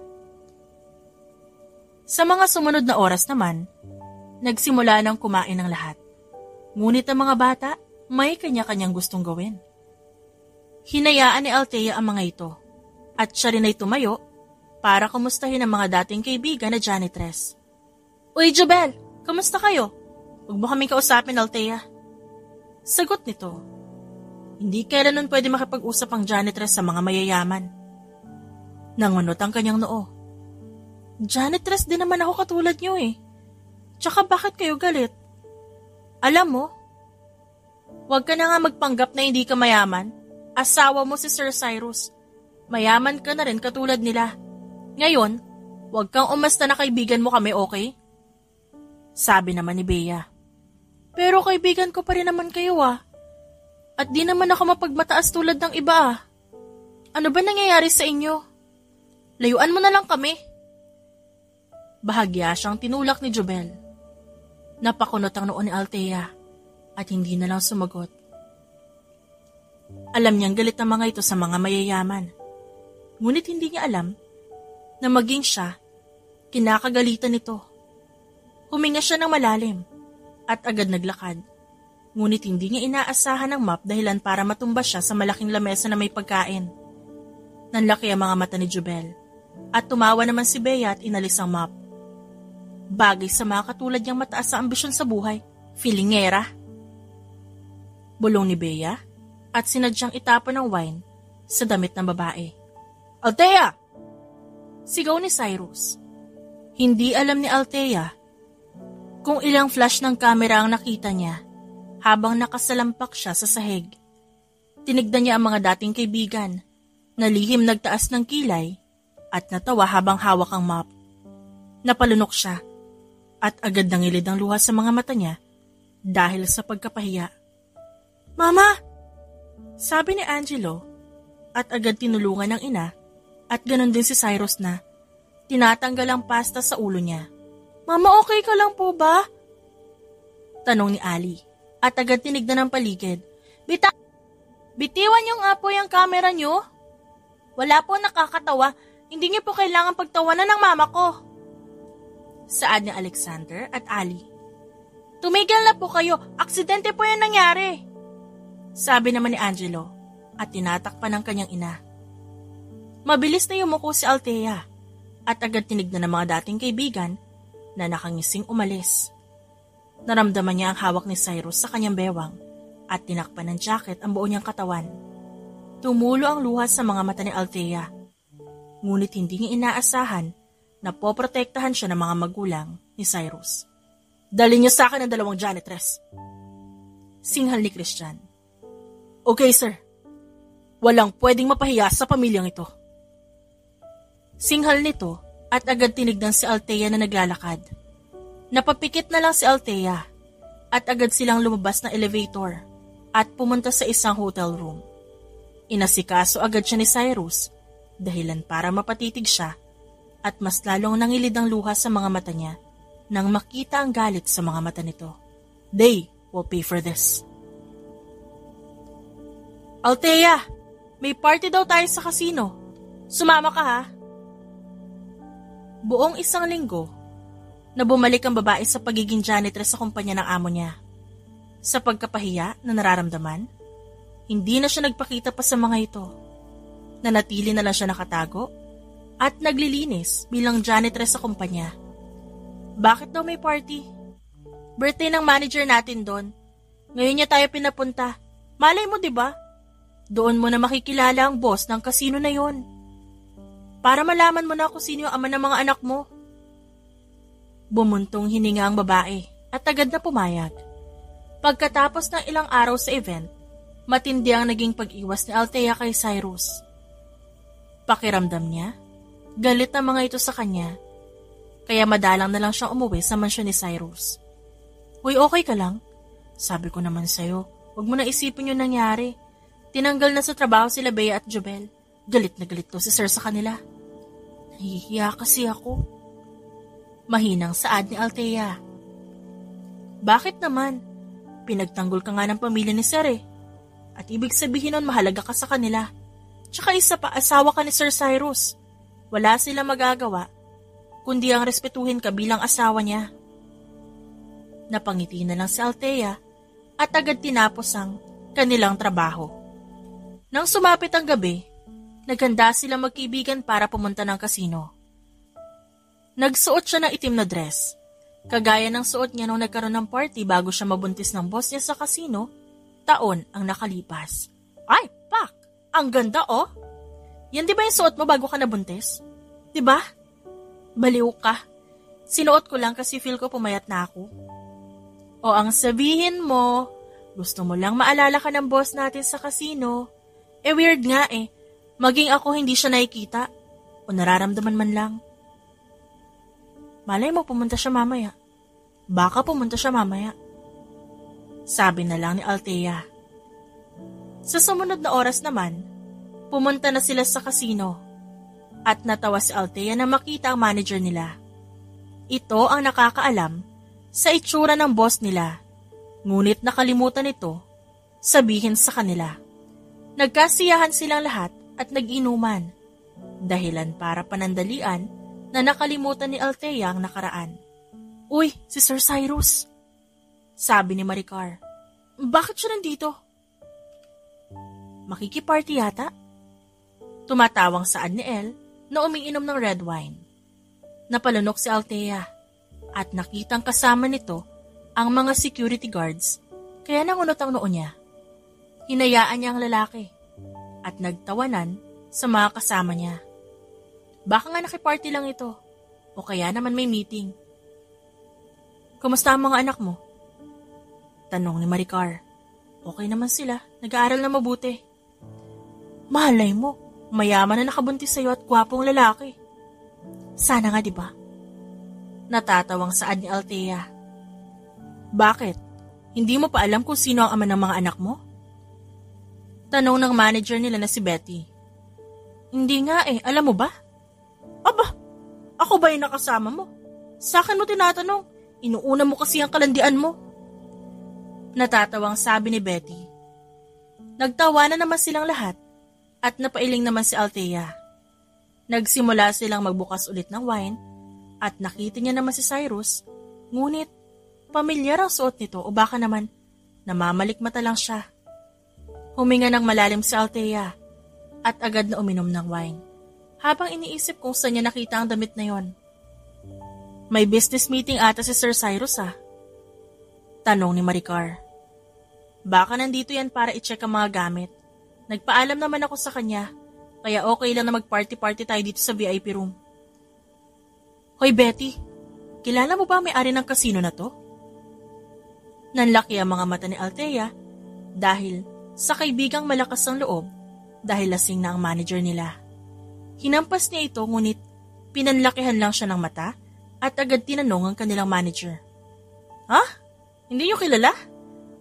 Sa mga sumunod na oras naman, nagsimula ng kumain ng lahat. Ngunit ang mga bata, may kanya-kanyang gustong gawin. Hinayaan ni Althea ang mga ito at siya rin ay tumayo para kumustahin ang mga dating kaibigan na janitress. Uy, Jobel, kamusta kayo? Huwag mo kaming kausapin, Althea. Sagot nito. Hindi kailan nun pwede makipag-usap ang janitress sa mga mayayaman. Nangunot ang kanyang noo. Janitress din naman ako katulad niyo eh. Tsaka bakit kayo galit? Alam mo, huwag ka na nga magpanggap na hindi ka mayaman. Asawa mo si Sir Cyrus. Mayaman ka na rin katulad nila. Ngayon, huwag kang umasta na kaibigan mo kami, okay? Sabi naman ni Bea. Pero kaibigan ko pa rin naman kayo ah. At di naman ako mapagmataas tulad ng iba ah. Ano ba nangyayari sa inyo? Layuan mo na lang kami. Bahagya siyang tinulak ni Jobel. Napakunot ang noo ni Althea at hindi na lang sumagot. Alam niyang galit ang mga ito sa mga mayayaman. Ngunit hindi niya alam na maging siya, kinakagalitan nito. Huminga siya ng malalim at agad naglakad. Ngunit hindi niya inaasahan ang map dahilan para matumba siya sa malaking lamesa na may pagkain. Nanlaki ang mga mata ni Jobel at tumawa naman si Bea at inalis ang map. Bagay sa mga katulad niyang mataas sa ambisyon sa buhay, filingera. Bulong ni Bea at sinadyang itapon ng wine sa damit ng babae. Althea! Sigaw ni Cyrus. Hindi alam ni Althea kung ilang flash ng kamera ang nakita niya habang nakasalampak siya sa sahig. Tinignan niya ang mga dating kaibigan na lihim nagtaas ng kilay at natawa habang hawak ang map. Napalunok siya at agad nangilid ang luha sa mga mata niya dahil sa pagkapahiya. Mama! Sabi ni Angelo at agad tinulungan ng ina at ganon din si Cyrus na tinatanggal ang pasta sa ulo niya. Mama, okay ka lang po ba? Tanong ni Ali at agad tinignan ng paligid. Bitiwan niyo nga po yung camera niyo. Wala po nakakatawa. Hindi niyo po kailangan pagtawanan ng mama ko. Saad ni Alexander at Ali. Tumigil na po kayo. Aksidente po yung nangyari. Sabi naman ni Angelo at tinatakpan ng kanyang ina. Mabilis na yumuko si Althea at agad tinignan ng mga dating kaibigan na nakangising umalis. Naramdaman niya ang hawak ni Cyrus sa kanyang bewang at tinakpan ng jacket ang buo niyang katawan. Tumulo ang luha sa mga mata ni Althea. Ngunit hindi niya inaasahan na poprotektahan siya ng mga magulang ni Cyrus. Dali niyo sa akin ang 2 janitress. Singhal ni Christian. Okay, sir. Walang pwedeng mapahiya sa pamilyang ito. Singhal nito at agad tinignan si Althea na naglalakad. Napapikit na lang si Althea at agad silang lumabas ng elevator at pumunta sa isang hotel room. Inasikaso agad siya ni Cyrus, dahilan para mapatitig siya at mas lalong nangilid ang luha sa mga mata niya nang makita ang galit sa mga mata nito. They will pay for this. Althea, may party daw tayo sa casino. Sumama ka ha. Buong 1 linggo na bumalik ang babae sa pagiging janitress sa kumpanya ng amo niya. Sa pagkapahiya na nararamdaman, hindi na siya nagpakita pa sa mga ito. Nanatili na lang siya nakatago at naglilinis bilang janitress sa kumpanya. Bakit daw may party? Birthday ng manager natin doon. Ngayon niya tayo pinapunta. Malay mo, 'di ba? Doon mo na makikilala ang boss ng kasino na yon. Para malaman mo na kung sino yung ama ng mga anak mo. Bumuntong hininga ang babae at agad na pumayag. Pagkatapos ng ilang araw sa event, matindi ang naging pag-iwas ni Althea kay Cyrus. Pakiramdam niya, galit na mga ito sa kanya, kaya madalang na lang siyang umuwi sa mansyon ni Cyrus. Uy, okay ka lang? Sabi ko naman sa'yo, huwag mo na isipin yung nangyari. Tinanggal na sa trabaho sila Bea at Jobel. Galit na galit to si Sir sa kanila. Nahihiya kasi ako. Mahinang saad ni Althea. Bakit naman? Pinagtanggol ka nga ng pamilya ni Sir eh. At ibig sabihin nun mahalaga ka sa kanila. Tsaka isa pa, asawa ka ni Sir Cyrus. Wala sila magagawa, kundi ang respetuhin ka bilang asawa niya. Napangiti na lang si Althea at agad tinapos ang kanilang trabaho. Nang sumapit ang gabi, naghanda sila magkaibigan para pumunta ng kasino. Nagsuot siya ng itim na dress, kagaya ng suot niya nung nagkaroon ng party bago siya mabuntis ng boss niya sa kasino, taon ang nakalipas. Ay, pak! Ang ganda oh! Yan di ba yung suot mo bago ka nabuntis? Di ba? Baliw ka. Sinuot ko lang kasi feel ko pumayat na ako. O ang sabihin mo, gusto mo lang maalala ka ng boss natin sa kasino. Weird nga eh. Maging ako hindi siya nakikita o nararamdaman man lang. Malay mo pumunta siya mamaya. Baka pumunta siya mamaya. Sabi na lang ni Althea. Sa sumunod na oras naman, pumunta na sila sa kasino at natawa si Althea na makita ang manager nila. Ito ang nakakaalam sa itsura ng boss nila, ngunit nakalimutan nito sabihin sa kanila. Nagkasiyahan silang lahat at nag-inuman, dahilan para panandalian na nakalimutan ni Althea ang nakaraan. Uy, si Sir Cyrus, sabi ni Maricar. Bakit siya nandito? Makikiparty yata? Tumatawang saad ni Elle na umiinom ng red wine. Napalunok si Althea at nakitang kasama nito ang mga security guards, kaya nangunot ang noo niya. Hinayaan niya ang lalaki at nagtawanan sa mga kasama niya. Baka nga nakiparty lang ito o kaya naman may meeting. Kumusta ang mga anak mo? Tanong ni Maricar. Okay naman sila, nag-aaral na mabuti. Malay mo, mayaman na nakabuntis sa'yo at gwapong lalaki. Sana nga, di ba? Natatawang saad ni Althea. Bakit? Hindi mo pa alam kung sino ang ama ng mga anak mo? Tanong ng manager nila na si Betty. Hindi nga eh, alam mo ba? Aba, ako ba yung nakasama mo? Sa akin mo tinatanong, inuuna mo kasi ang kalandian mo. Natatawang sabi ni Betty. Nagtawanan naman silang lahat at napailing naman si Althea. Nagsimula silang magbukas ulit ng wine at nakita niya naman si Cyrus, ngunit pamilyar ang suot nito o baka naman namamalikmata lang siya. Huminga ng malalim si Althea at agad na uminom ng wine. habang iniisip kung saan niya nakita ang damit na yon. May business meeting ata si Sir Cyrus Tanong ni Maricar. Baka nandito yan para i-check ang mga gamit. Nagpaalam naman ako sa kanya, kaya okay lang na mag-party-party tayo dito sa VIP room. Hoy Betty, kilala mo ba may-ari ng casino na to? Nanlaki ang mga mata ni Althea dahil sa kaibigang malakas ang loob dahil lasing na ang manager nila. Hinampas niya ito ngunit pinanlakihan lang siya ng mata at agad tinanong ang kanilang manager. Ha? Hindi niyo kilala?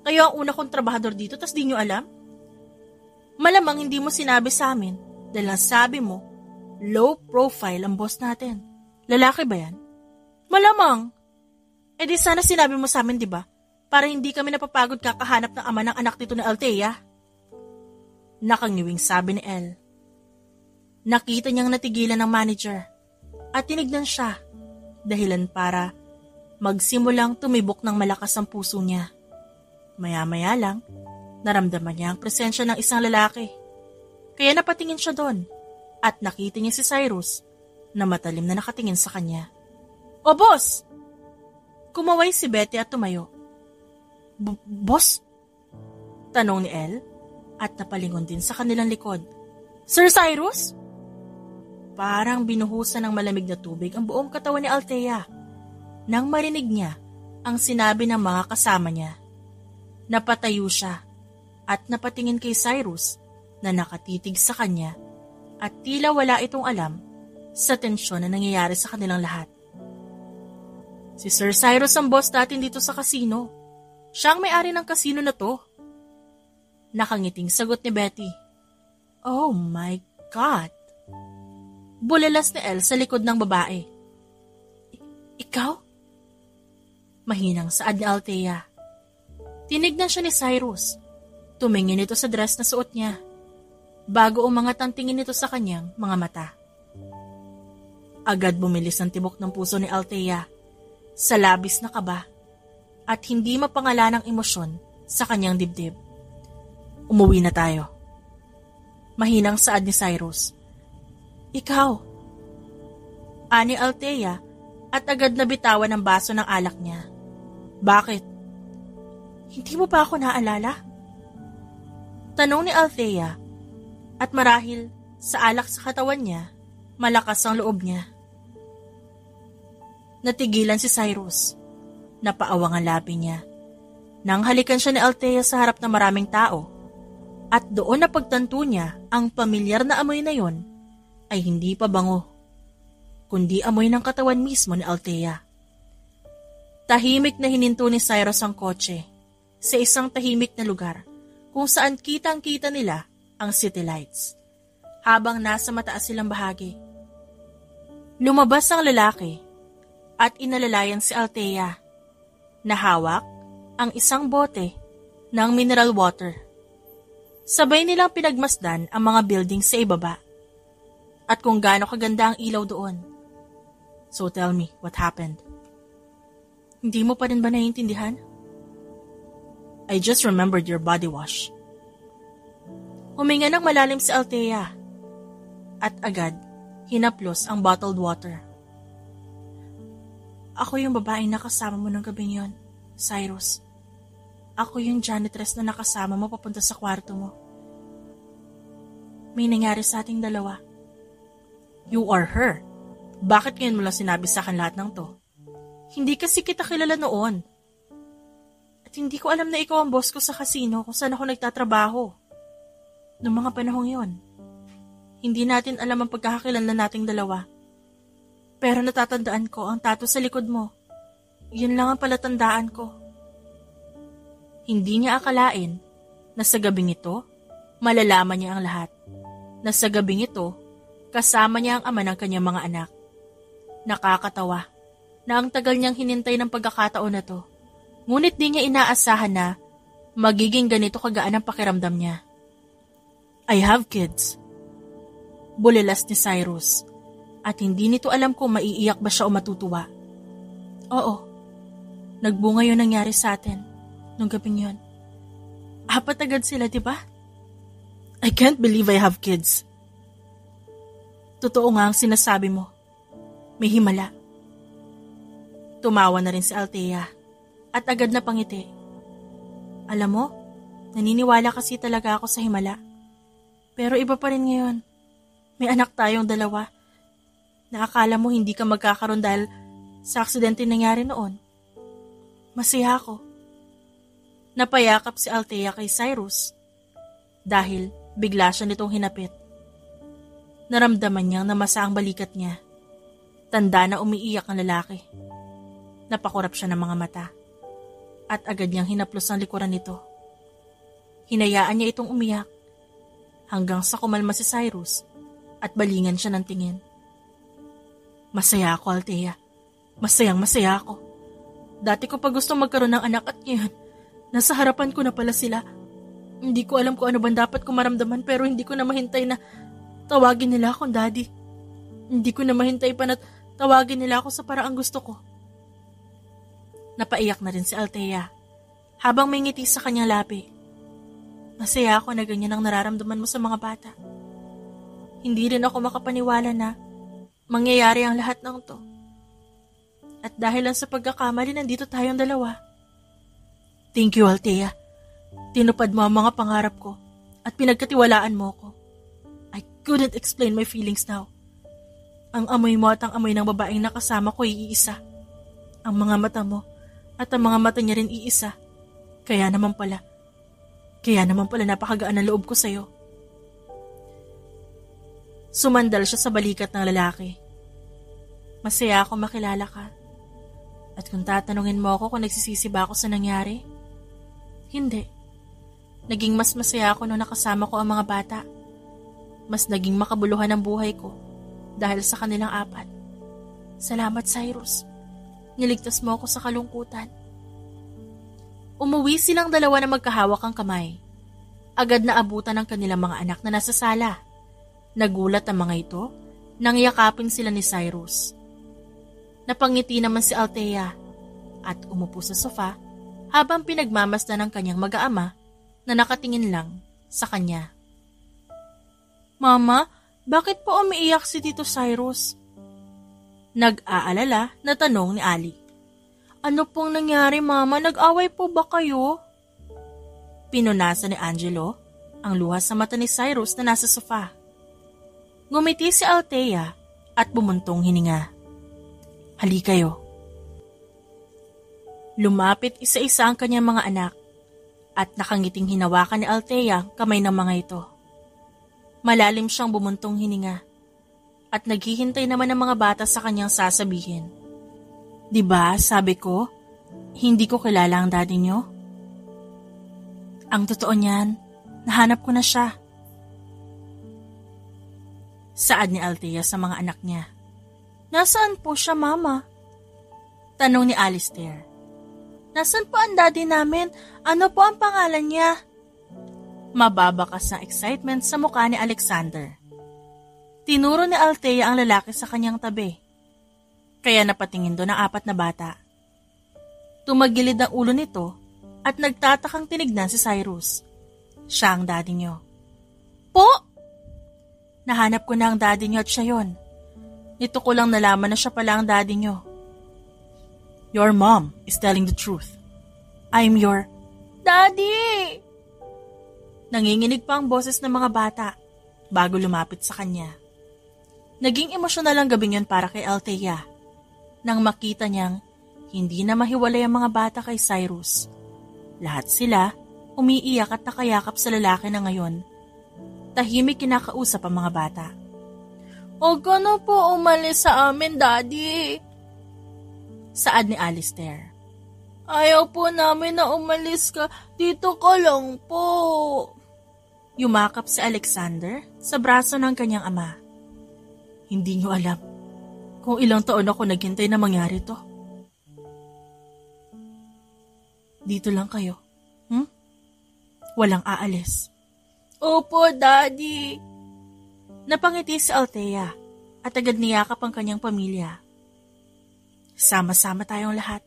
Kayo ang una kong trabahador dito tas di niyo alam? Malamang hindi mo sinabi sa amin dahil ang sabi mo, low profile ang boss natin. Lalaki ba yan? Malamang. Eh di sana sinabi mo sa amin, di ba? Para hindi kami napapagod kakahanap ng ama ng anak nito na Althea. Nakangiwing sabi ni Elle. Nakita niyang natigilan ng manager at tinignan siya dahilan para magsimulang tumibok ng malakas ang puso niya. Maya-maya lang, naramdaman niya ang presensya ng isang lalaki. Kaya napatingin siya doon at nakita niya si Cyrus na matalim na nakatingin sa kanya. O boss! Kumaway si Betty at tumayo. Boss? Tanong ni Elle at napalingon din sa kanilang likod. Sir Cyrus? Parang binuhusan ng malamig na tubig ang buong katawan ni Althea nang marinig niya ang sinabi ng mga kasama niya. Napatayo siya at napatingin kay Cyrus na nakatitig sa kanya at tila wala itong alam sa tensyon na nangyayari sa kanilang lahat. Si Sir Cyrus ang boss natin dito sa kasino. Siya ang may-ari ng kasino na to. Nakangiting sagot ni Betty. Oh my God! Bulalas ni Elle sa likod ng babae. Ikaw? Mahinang saad ni Althea. Tinignan siya ni Cyrus. Tumingin ito sa dress na suot niya. Bago umangat ang tingin nito sa kanyang mga mata. Agad bumilis ang tibok ng puso ni Althea sa labis na kaba at hindi mapangalanang emosyon sa kanyang dibdib. Umuwi na tayo. Mahinang saad ni Cyrus. Ikaw. Ani Althea at agad na bitawan ang baso ng alak niya. Bakit? Hindi mo pa ako naalala? Tanong ni Althea at marahil sa alak sa katawan niya, malakas ang loob niya. Natigilan si Cyrus. Napaawang ang labi niya. Nang halikan siya ni Althea sa harap ng maraming tao at doon napagtanto niya ang pamilyar na amoy na yon ay hindi pa bango, kundi amoy ng katawan mismo ni Althea. Tahimik na hininto ni Cyrus ang kotse sa isang tahimik na lugar kung saan kitang-kita nila ang city lights habang nasa mataas silang bahagi. Lumabas ang lalaki at inalalayan si Althea na hawak ang isang bote ng mineral water. Sabay nilang pinagmasdan ang mga buildings sa ibaba at kung gaano kaganda ang ilaw doon. So tell me, what happened? Hindi mo pa rin ba naiintindihan? I just remembered your body wash. Huminga ng malalim si Althea at agad hinaplos ang bottled water. Ako yung babaeng nakasama mo ng gabing yon, Cyrus. Ako yung janitress na nakasama mo papunta sa kwarto mo. May nangyari sa ating dalawa. You are her. Bakit ngayon mo lang sinabi sa akin lahat ng to? Hindi kasi kita kilala noon. At hindi ko alam na ikaw ang boss ko sa kasino kung saan ako nagtatrabaho. Noong mga panahong yon, hindi natin alam ang pagkakakilanlan nating dalawa. Pero natatandaan ko ang tattoo sa likod mo. Yun lang ang palatandaan ko. Hindi niya akalain na sa gabing ito, malalaman niya ang lahat. Na sa gabing ito, kasama niya ang ama ng kanyang mga anak. Nakakatawa na ang tagal niyang hinintay ng pagkakataon na to. Ngunit di niya inaasahan na magiging ganito kagaan ang pakiramdam niya. I have kids. Bulilas ni Cyrus at hindi nito alam kung maiiyak ba siya o matutuwa. Oo, nagbunga yun nangyari sa atin nung gabing yun. 4 agad sila, di ba? I can't believe I have kids. Totoo nga ang sinasabi mo. May himala. Tumawa na rin si Althea at agad na pangiti. Alam mo, naniniwala kasi talaga ako sa himala. Pero iba pa rin ngayon. May anak tayong dalawa. Naakala mo hindi ka magkakaroon dahil sa aksidente nangyari noon. Masaya ako. Napayakap si Althea kay Cyrus dahil bigla siya nitong hinapit. Naramdaman niyang namasa ang balikat niya. Tanda na umiiyak ang lalaki. Napakurap siya ng mga mata at agad niyang hinaplos ang likuran nito. Hinayaan niya itong umiyak hanggang sa kumalma si Cyrus at balingan siya ng tingin. Masaya ako, Althea. Masayang-masaya ako. Dati ko pa gustong magkaroon ng anak at ngayon, nasa harapan ko na pala sila. Hindi ko alam kung ano bang dapat ko maramdaman pero hindi ko na mahintay na tawagin nila akong daddy. Hindi ko na mahintay pa na tawagin nila ako sa paraang gusto ko. Napaiyak na rin si Althea habang may ngiti sa kanyang labi. Masaya ako na ganyan ang nararamdaman mo sa mga bata. Hindi rin ako makapaniwala na mangyayari ang lahat ng to. At dahil lang sa pagkakamali, nandito tayong dalawa. Thank you, Althea. Tinupad mo ang mga pangarap ko at pinagkatiwalaan mo ko. I couldn't explain my feelings now. Ang amoy mo at ang amoy ng babaeng nakasama ko iisa. Ang mga mata mo at ang mga mata niya rin iisa. Kaya naman pala napakagaan ang loob ko sa'yo. Sumandal siya sa balikat ng lalaki. Masaya ako makilala ka. At kung tatanungin mo ako kung nagsisisi ba ako sa nangyari, hindi. Naging mas masaya ako nung nakasama ko ang mga bata. Mas naging makabuluhan ang buhay ko dahil sa kanilang apat. Salamat, Cyrus. Niligtas mo ako sa kalungkutan. Umuwi silang dalawa na magkahawak ang kamay. Agad na abutan ng kanilang mga anak na nasa sala. Nagulat ang mga ito nang yakapin sila ni Cyrus. Napangiti naman si Althea at umupo sa sofa habang pinagmamasdan ng kanyang mag-aama na nakatingin lang sa kanya. Mama, bakit po umiiyak si Tito Cyrus? Nag-aalala na tanong ni Ali. Ano pong nangyari, Mama? Nag-away po ba kayo? Pinunasan ni Angelo ang luha sa mata ni Cyrus na nasa sofa. Ngumiti si Althea at bumuntong hininga. Hali kayo. Lumapit isa-isa ang kanyang mga anak at nakangiting hinawakan ni Althea kamay ng mga ito. Malalim siyang bumuntong hininga at naghihintay naman ng mga bata sa kanyang sasabihin. Diba, sabi ko, hindi ko kilala ang daddy niyo? Ang totoo niyan, nahanap ko na siya. Saad ni Althea sa mga anak niya. Nasaan po siya, Mama? Tanong ni Alistair. Nasaan po ang daddy namin? Ano po ang pangalan niya? Mababakas na excitement sa mukha ni Alexander. Tinuro ni Althea ang lalaki sa kanyang tabi. Kaya napatingin doon ang apat na bata. Tumagilid ang ulo nito at nagtatakang tinignan si Cyrus. Siya ang daddy niyo. Po! Nahanap ko na ang daddy niyo at siya yon. Nito ko lang nalaman na siya pala ang daddy niyo. Your mom is telling the truth. I'm your... Daddy! Nanginginig pa ang boses ng mga bata bago lumapit sa kanya. Naging emosyonal ang gabing yun para kay Althea nang makita niyang hindi na mahiwalay ang mga bata kay Cyrus. Lahat sila umiiyak at nakayakap sa lalaki na ngayon. Tahimik kinakausap ang mga bata. Huwag ka na po umalis sa amin, Daddy. Saad ni Alistair. Ayaw po namin na umalis ka. Dito ka lang po. Yumakap si Alexander sa braso ng kanyang ama. Hindi niyo alam kung ilang taon ako naghintay na mangyari to. Dito lang kayo. Walang aalis. Opo, Daddy. Napangiti si Althea at agad niyakap ang kanyang pamilya. Sama-sama tayong lahat.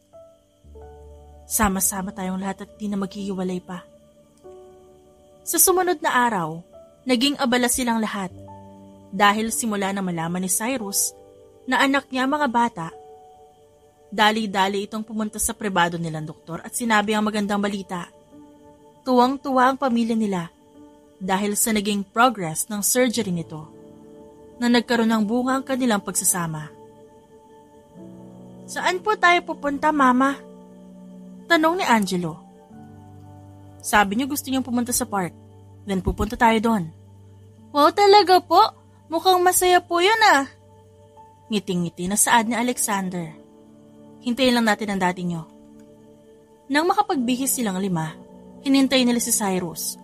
Sama-sama tayong lahat at di na maghihiwalay pa. Sa sumunod na araw, naging abala silang lahat. Dahil simula na malaman ni Cyrus na anak niya mga bata, dali-dali itong pumunta sa pribado nilang doktor at sinabi ang magandang balita. Tuwang-tuwa ang pamilya nila dahil sa naging progress ng surgery nito na nagkaroon ng bunga ang kanilang pagsasama. Saan po tayo pupunta, Mama? Tanong ni Angelo. Sabi niyo gusto niyong pumunta sa park, then pupunta tayo doon. Wow, talaga po? Mukhang masaya po yun ah. Ngiting-ngiti na saad ni Alexander. Hintayin lang natin ang dati niyo. Nang makapagbihis silang 5, hinintay nila si Cyrus.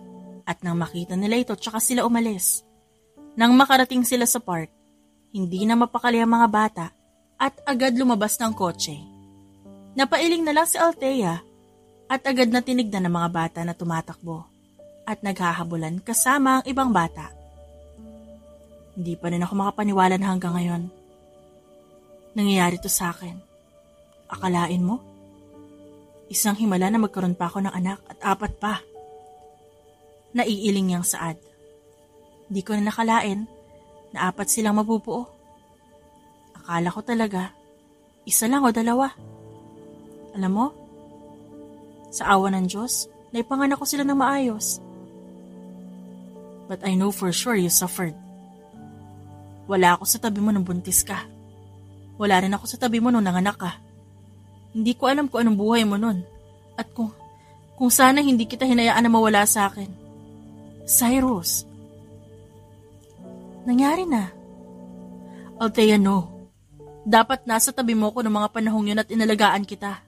At nang makita nila ito, tsaka sila umalis. Nang makarating sila sa park, hindi na mapakali ang mga bata at agad lumabas ng kotse. Napailing na lang si Althea at agad na tinignan ng mga bata na tumatakbo at naghahabulan kasama ang ibang bata. Hindi pa rin ako makapaniwala na hanggang ngayon. Nangyayari to sa akin. Akalain mo? Isang himala na magkaroon pa ako ng anak at 4 pa. Naiiling niyang saad. Di ko na nakalain na 4 silang mabubuo. Akala ko talaga, 1 lang o 2. Alam mo, sa awa ng Diyos, naipanganak ko sila ng maayos. But I know for sure you suffered. Wala ako sa tabi mo nung buntis ka. Wala rin ako sa tabi mo nung nanganak ka. Hindi ko alam kung anong buhay mo nun. At kung sana hindi kita hinayaan na mawala sa akin. Cyrus. Nangyari na. Althea, no. Dapat nasa tabi mo ko ng mga panahong yun at inalagaan kita.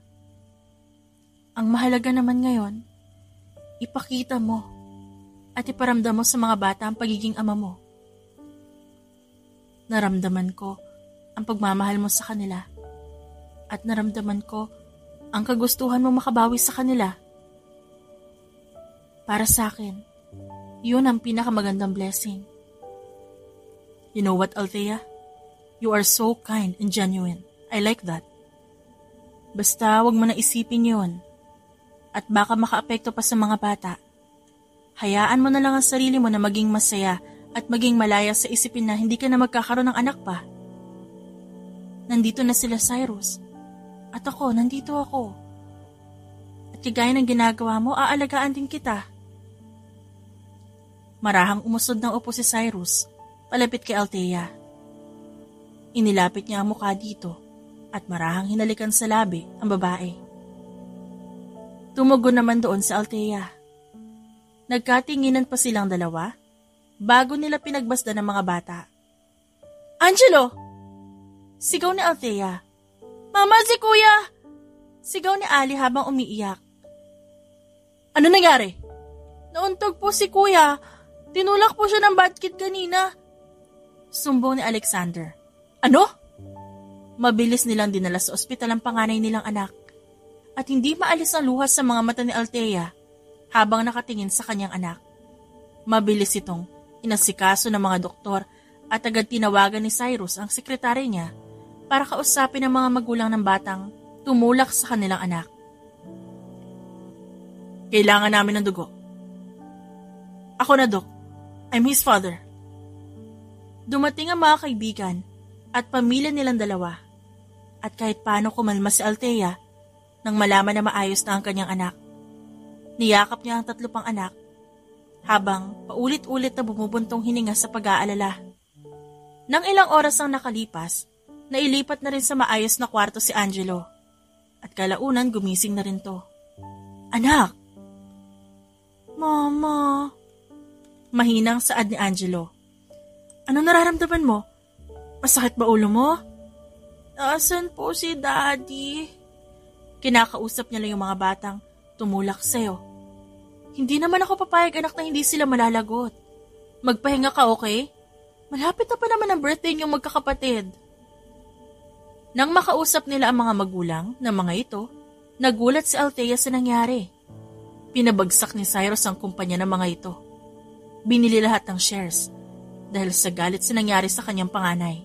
Ang mahalaga naman ngayon, ipakita mo at iparamdam mo sa mga bata ang pagiging ama mo. Naramdaman ko ang pagmamahal mo sa kanila at naramdaman ko ang kagustuhan mo makabawi sa kanila. Para sa akin, yun ang pinakamagandang blessing. You know what, Althea? You are so kind and genuine. I like that. Basta wag mo na isipin yun. At baka makaapekto pa sa mga bata. Hayaan mo na lang ang sarili mo na maging masaya at maging malaya sa isipin na hindi ka na magkakaroon ng anak pa. Nandito na sila, Cyrus. At ako, nandito ako. At kagaya ng ginagawa mo, aalagaan din kita. Marahang umusod ng upo si Cyrus, palapit kay Althea. Inilapit niya ang mukha dito at marahang hinalikan sa labi ang babae. Tumugon naman doon si Althea. Nagkatinginan pa silang dalawa bago nila pinagbasda ng mga bata. Angelo! Sigaw ni Althea. Mama, si Kuya! Sigaw ni Ali habang umiiyak. Ano nangyari? Nauntog po si Kuya. Tinulak po siya ng batkit kanina. Sumbong ni Alexander. Ano? Mabilis nilang dinala sa ospital ang panganay nilang anak at hindi maalis ang luha sa mga mata ni Althea habang nakatingin sa kanyang anak. Mabilis itong inasikaso ng mga doktor at agad tinawagan ni Cyrus ang sekretary niya para kausapin ang mga magulang ng batang tumulak sa kanilang anak. Kailangan namin ng dugo. Ako na, Dok. I'm his father. Dumating ang mga kaibigan at pamilya nilang dalawa at kahit paano kumalma si Althea nang malaman na maayos na ang kanyang anak. Niyakap niya ang 3 pang anak habang paulit-ulit na bumubuntong hininga sa pag-aalala. Nang ilang oras ang nakalipas, nailipat na rin sa maayos na kwarto si Angelo at kalaunan gumising na rin to. Anak! Mama! Mahinang saad ni Angelo. Ano nararamdaman mo? Masakit ba ulo mo? Nasaan po si Daddy? Kinakausap niya lang yung mga batang tumulak sa'yo. Hindi naman ako papayag, anak, na hindi sila malalagot. Magpahinga ka, okay? Malapit na pa naman ang birthday niyong magkakapatid. Nang makausap nila ang mga magulang ng mga ito, nagulat si Althea sa nangyari. Pinabagsak ni Cyrus ang kumpanya ng mga ito. Binili lahat ng shares dahil sa galit sa nangyari sa kanyang panganay.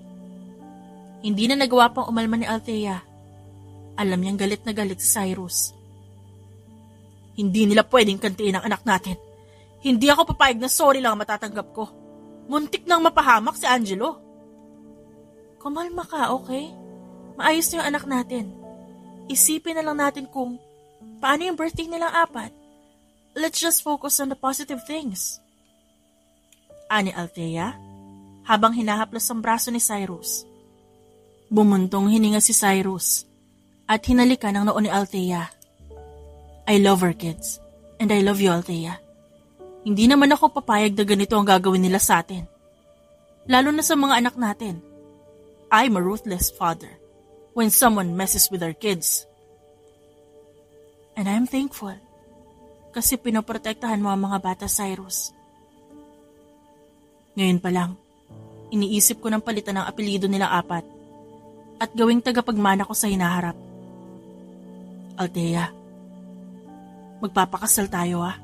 Hindi na nagawa pang umalma ni Althea. Alam niyang galit na galit si Cyrus. Hindi nila pwedeng kantiin ang anak natin. Hindi ako papayag na sorry lang ang matatanggap ko. Muntik nang mapahamak si Angelo. Kumalma ka, okay? Maayos na yung anak natin. Isipin na lang natin kung paano yung birthday nilang 4. Let's just focus on the positive things. Ani Althea, habang hinahaplos ang braso ni Cyrus. Bumuntong hininga si Cyrus at hinalikan ang noo ni Althea. I love our kids and I love you, Althea. Hindi naman ako papayag na ganito ang gagawin nila sa atin. Lalo na sa mga anak natin. I'm a ruthless father when someone messes with our kids. And I'm thankful kasi pinoprotektahan mo ang mga bata, Cyrus. Ngayon pa lang, iniisip ko ng palitan ng apelyido nilang 4 at gawing tagapagmana ko sa hinaharap. Althea, magpapakasal tayo ah.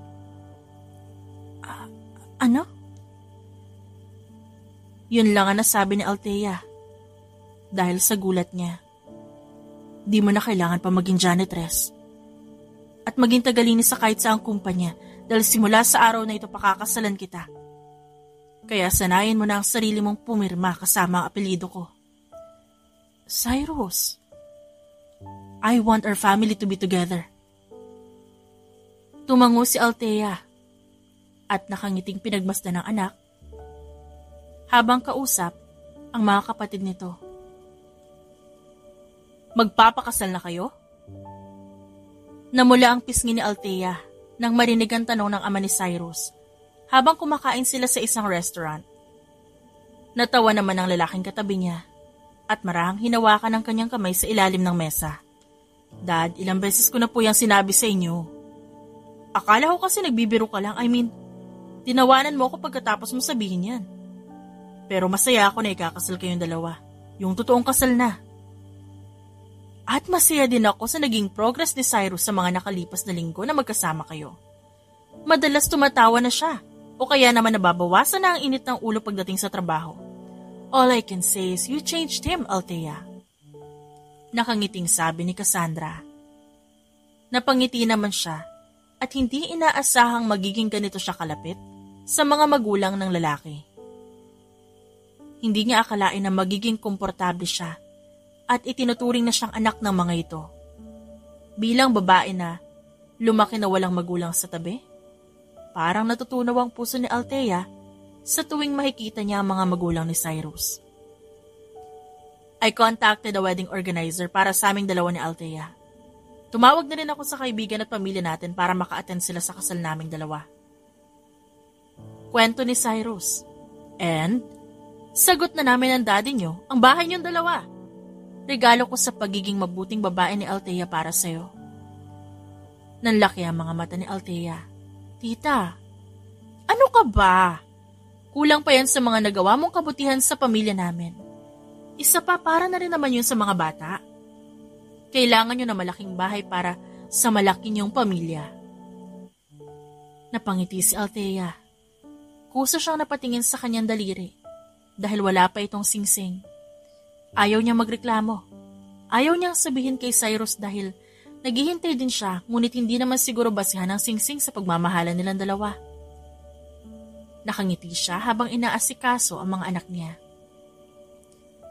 Ano? Yun lang ang nasabi ni Althea. Dahil sa gulat niya, di mo na kailangan pa maging janitress. At maging tagalinis sa kahit saang kumpanya dahil simula sa araw na ito pakakasalan kita. Kaya sanayin mo na ang sarili mong pumirma kasama ang apelyido ko. Cyrus, I want our family to be together. Tumango si Althea at nakangiting pinagmasdan ng anak habang kausap ang mga kapatid nito. Magpapakasal na kayo? Namula ang pisngi ni Althea nang marinig ang tanong ng ama ni Cyrus habang kumakain sila sa isang restaurant. Natawa naman ang lalaking katabi niya at marahang hinawakan ang kanyang kamay sa ilalim ng mesa. Dad, ilang beses ko na po yung sinabi sa inyo. Akala ko kasi nagbibiro ka lang, tinawanan mo ako pagkatapos mo sabihin yan. Pero masaya ako na ikakasal kayong dalawa. Yung totoong kasal na. At masaya din ako sa naging progress ni Cyrus sa mga nakalipas na linggo na magkasama kayo. Madalas tumatawa na siya o kaya naman nababawasan na ang init ng ulo pagdating sa trabaho. All I can say is you changed him, Althea. Nakangiting sabi ni Cassandra. Napangiti naman siya at hindi inaasahang magiging ganito siya kalapit sa mga magulang ng lalaki. Hindi niya akalain na magiging komportable siya at itinuturing na siyang anak ng mga ito. Bilang babae na lumaki na walang magulang sa tabi, parang natutunaw ang puso ni Althea sa tuwing makikita niya ang mga magulang ni Cyrus. I contacted the wedding organizer para sa aming dalawa ni Althea. Tumawag na rin ako sa kaibigan at pamilya natin para maka-attend sila sa kasal naming dalawa. Kwento ni Cyrus. And, sagot na namin ng daddy nyo ang bahay niyong dalawa. Regalo ko sa pagiging mabuting babae ni Althea para sa'yo. Nanlaki ang mga mata ni Althea. Tita, ano ka ba? Kulang pa yan sa mga nagawa mong kabutihan sa pamilya namin. Isa pa para na rin naman yun sa mga bata. Kailangan nyo na malaking bahay para sa malaki niyong pamilya. Napangiti si Althea. Kusa siyang napatingin sa kanyang daliri dahil wala pa itong singsing. Ayaw niyang magreklamo. Ayaw niyang sabihin kay Cyrus dahil naghihintay din siya ngunit hindi naman siguro basihan ang singsing sa pagmamahalan nilang dalawa. Nakangiti siya habang inaasikaso ang mga anak niya.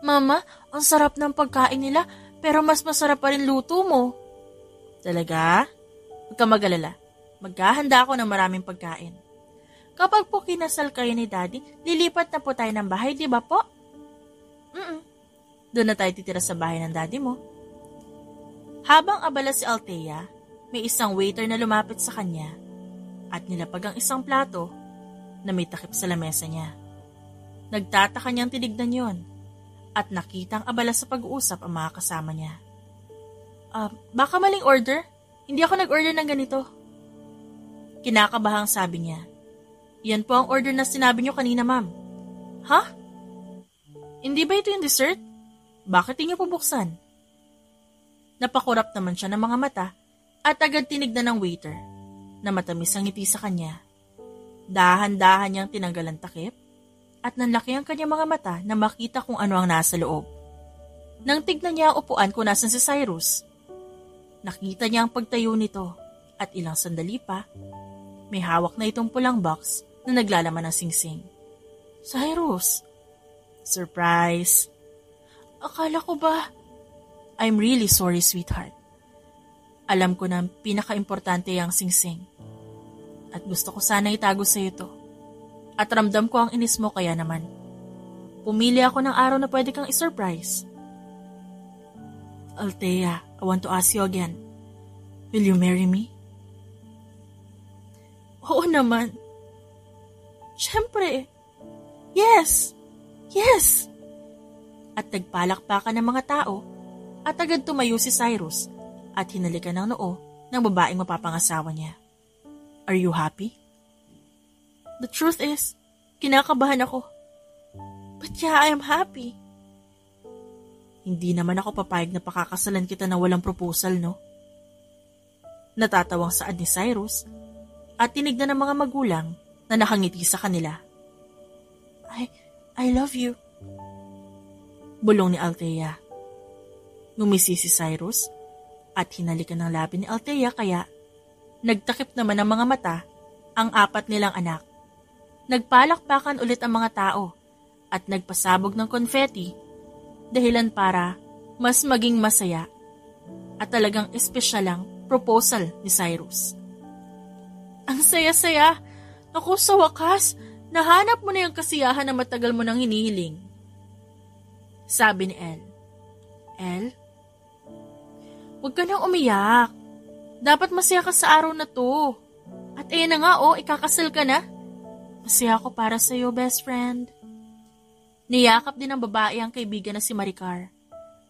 Mama, ang sarap ng pagkain nila pero mas masarap pa rin luto mo. Talaga? Huwag ka mag-alala. Maghahanda ako ng maraming pagkain. Kapag po kinasal kayo ni Daddy, lilipat na po tayo ng bahay, di ba po? Doon na tayo titira sa bahay ng Daddy mo. Habang abala si Althea, may isang waiter na lumapit sa kanya at nilapag ang isang plato na may takip sa lamesa niya. Nagtataka niyang tinignan yon at nakitang abala sa pag-uusap ang mga kasama niya. Baka maling order? Hindi ako nag-order ng ganito. Kinakabahang sabi niya. Yan po ang order na sinabi niyo kanina, ma'am. Ha? Hindi ba ito yung dessert? Bakit hindi niyo pabuksan? Napakurap naman siya ng mga mata at agad tinignan ng waiter na matamis ang ngiti sa kanya. Dahan-dahan niyang tinanggal ang takip at nanlaki ang kanyang mga mata na makita kung ano ang nasa loob. Nang tignan niya ang upuan kung nasan si Cyrus, nakita niya ang pagtayo nito at ilang sandali pa, may hawak na itong pulang box na naglalaman ng singsing. Cyrus. Surprise. Akala ko ba? I'm really sorry, sweetheart. Alam ko na pinaka-importante ang singsing. At gusto ko sana itago sa iyo to. At ramdam ko ang inis mo kaya naman. Pumili ako ng araw na pwede kang isurprise. Althea, I want to ask you again. Will you marry me? Oo naman. Siyempre. Yes! Yes! At nagpalakpakan ng mga tao at agad tumayo si Cyrus at hinalikan ng noo ng babaeng mapapangasawa niya. Are you happy? The truth is, kinakabahan ako. But yeah, I am happy. Hindi naman ako papayag na pakakasalan kita na walang proposal, no? Natatawang saad ni Cyrus at tinignan ng mga magulang na nakangiti sa kanila. I love you. Bulong ni Althea. Ngumisi si Cyrus at hinalikan ng labi ni Althea kaya nagtakip naman ng mga mata ang apat nilang anak. Nagpalakpakan ulit ang mga tao at nagpasabog ng confetti dahilan para mas maging masaya at talagang espesyalang proposal ni Cyrus. Ang saya-saya! Naku, sa wakas, nahanap mo na yung kasiyahan na matagal mo nang hinihiling. Sabi ni Elle. Elle? Huwag ka nang umiyak. Dapat masaya ka sa araw na to. At ayan na nga ikakasal ka na. Masaya ako para sa iyo, best friend. Niyakap din ng babae ang kaibigan na si Maricar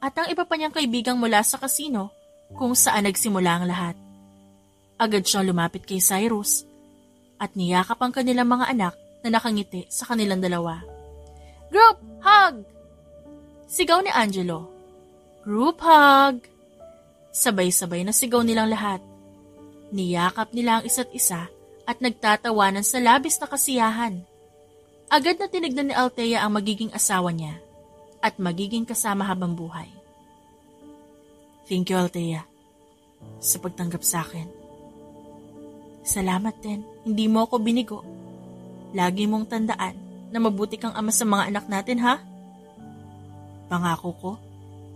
at ang iba pa niyang kaibigang mula sa kasino kung saan nagsimula ang lahat. Agad siyang lumapit kay Cyrus at niyakap ang kanilang mga anak na nakangiti sa kanilang dalawa. Group hug! Sigaw ni Angelo. Group hug! Sabay-sabay na sigaw nilang lahat. Niyakap nila ang isa't isa at nagtatawanan sa labis na kasiyahan. Agad na tinignan ni Althea ang magiging asawa niya at magiging kasama habang buhay. Thank you, Althea, sa pagtanggap sa akin. Salamat din, hindi mo ako binigo. Lagi mong tandaan na mabuti kang ama sa mga anak natin, ha? Pangako ko,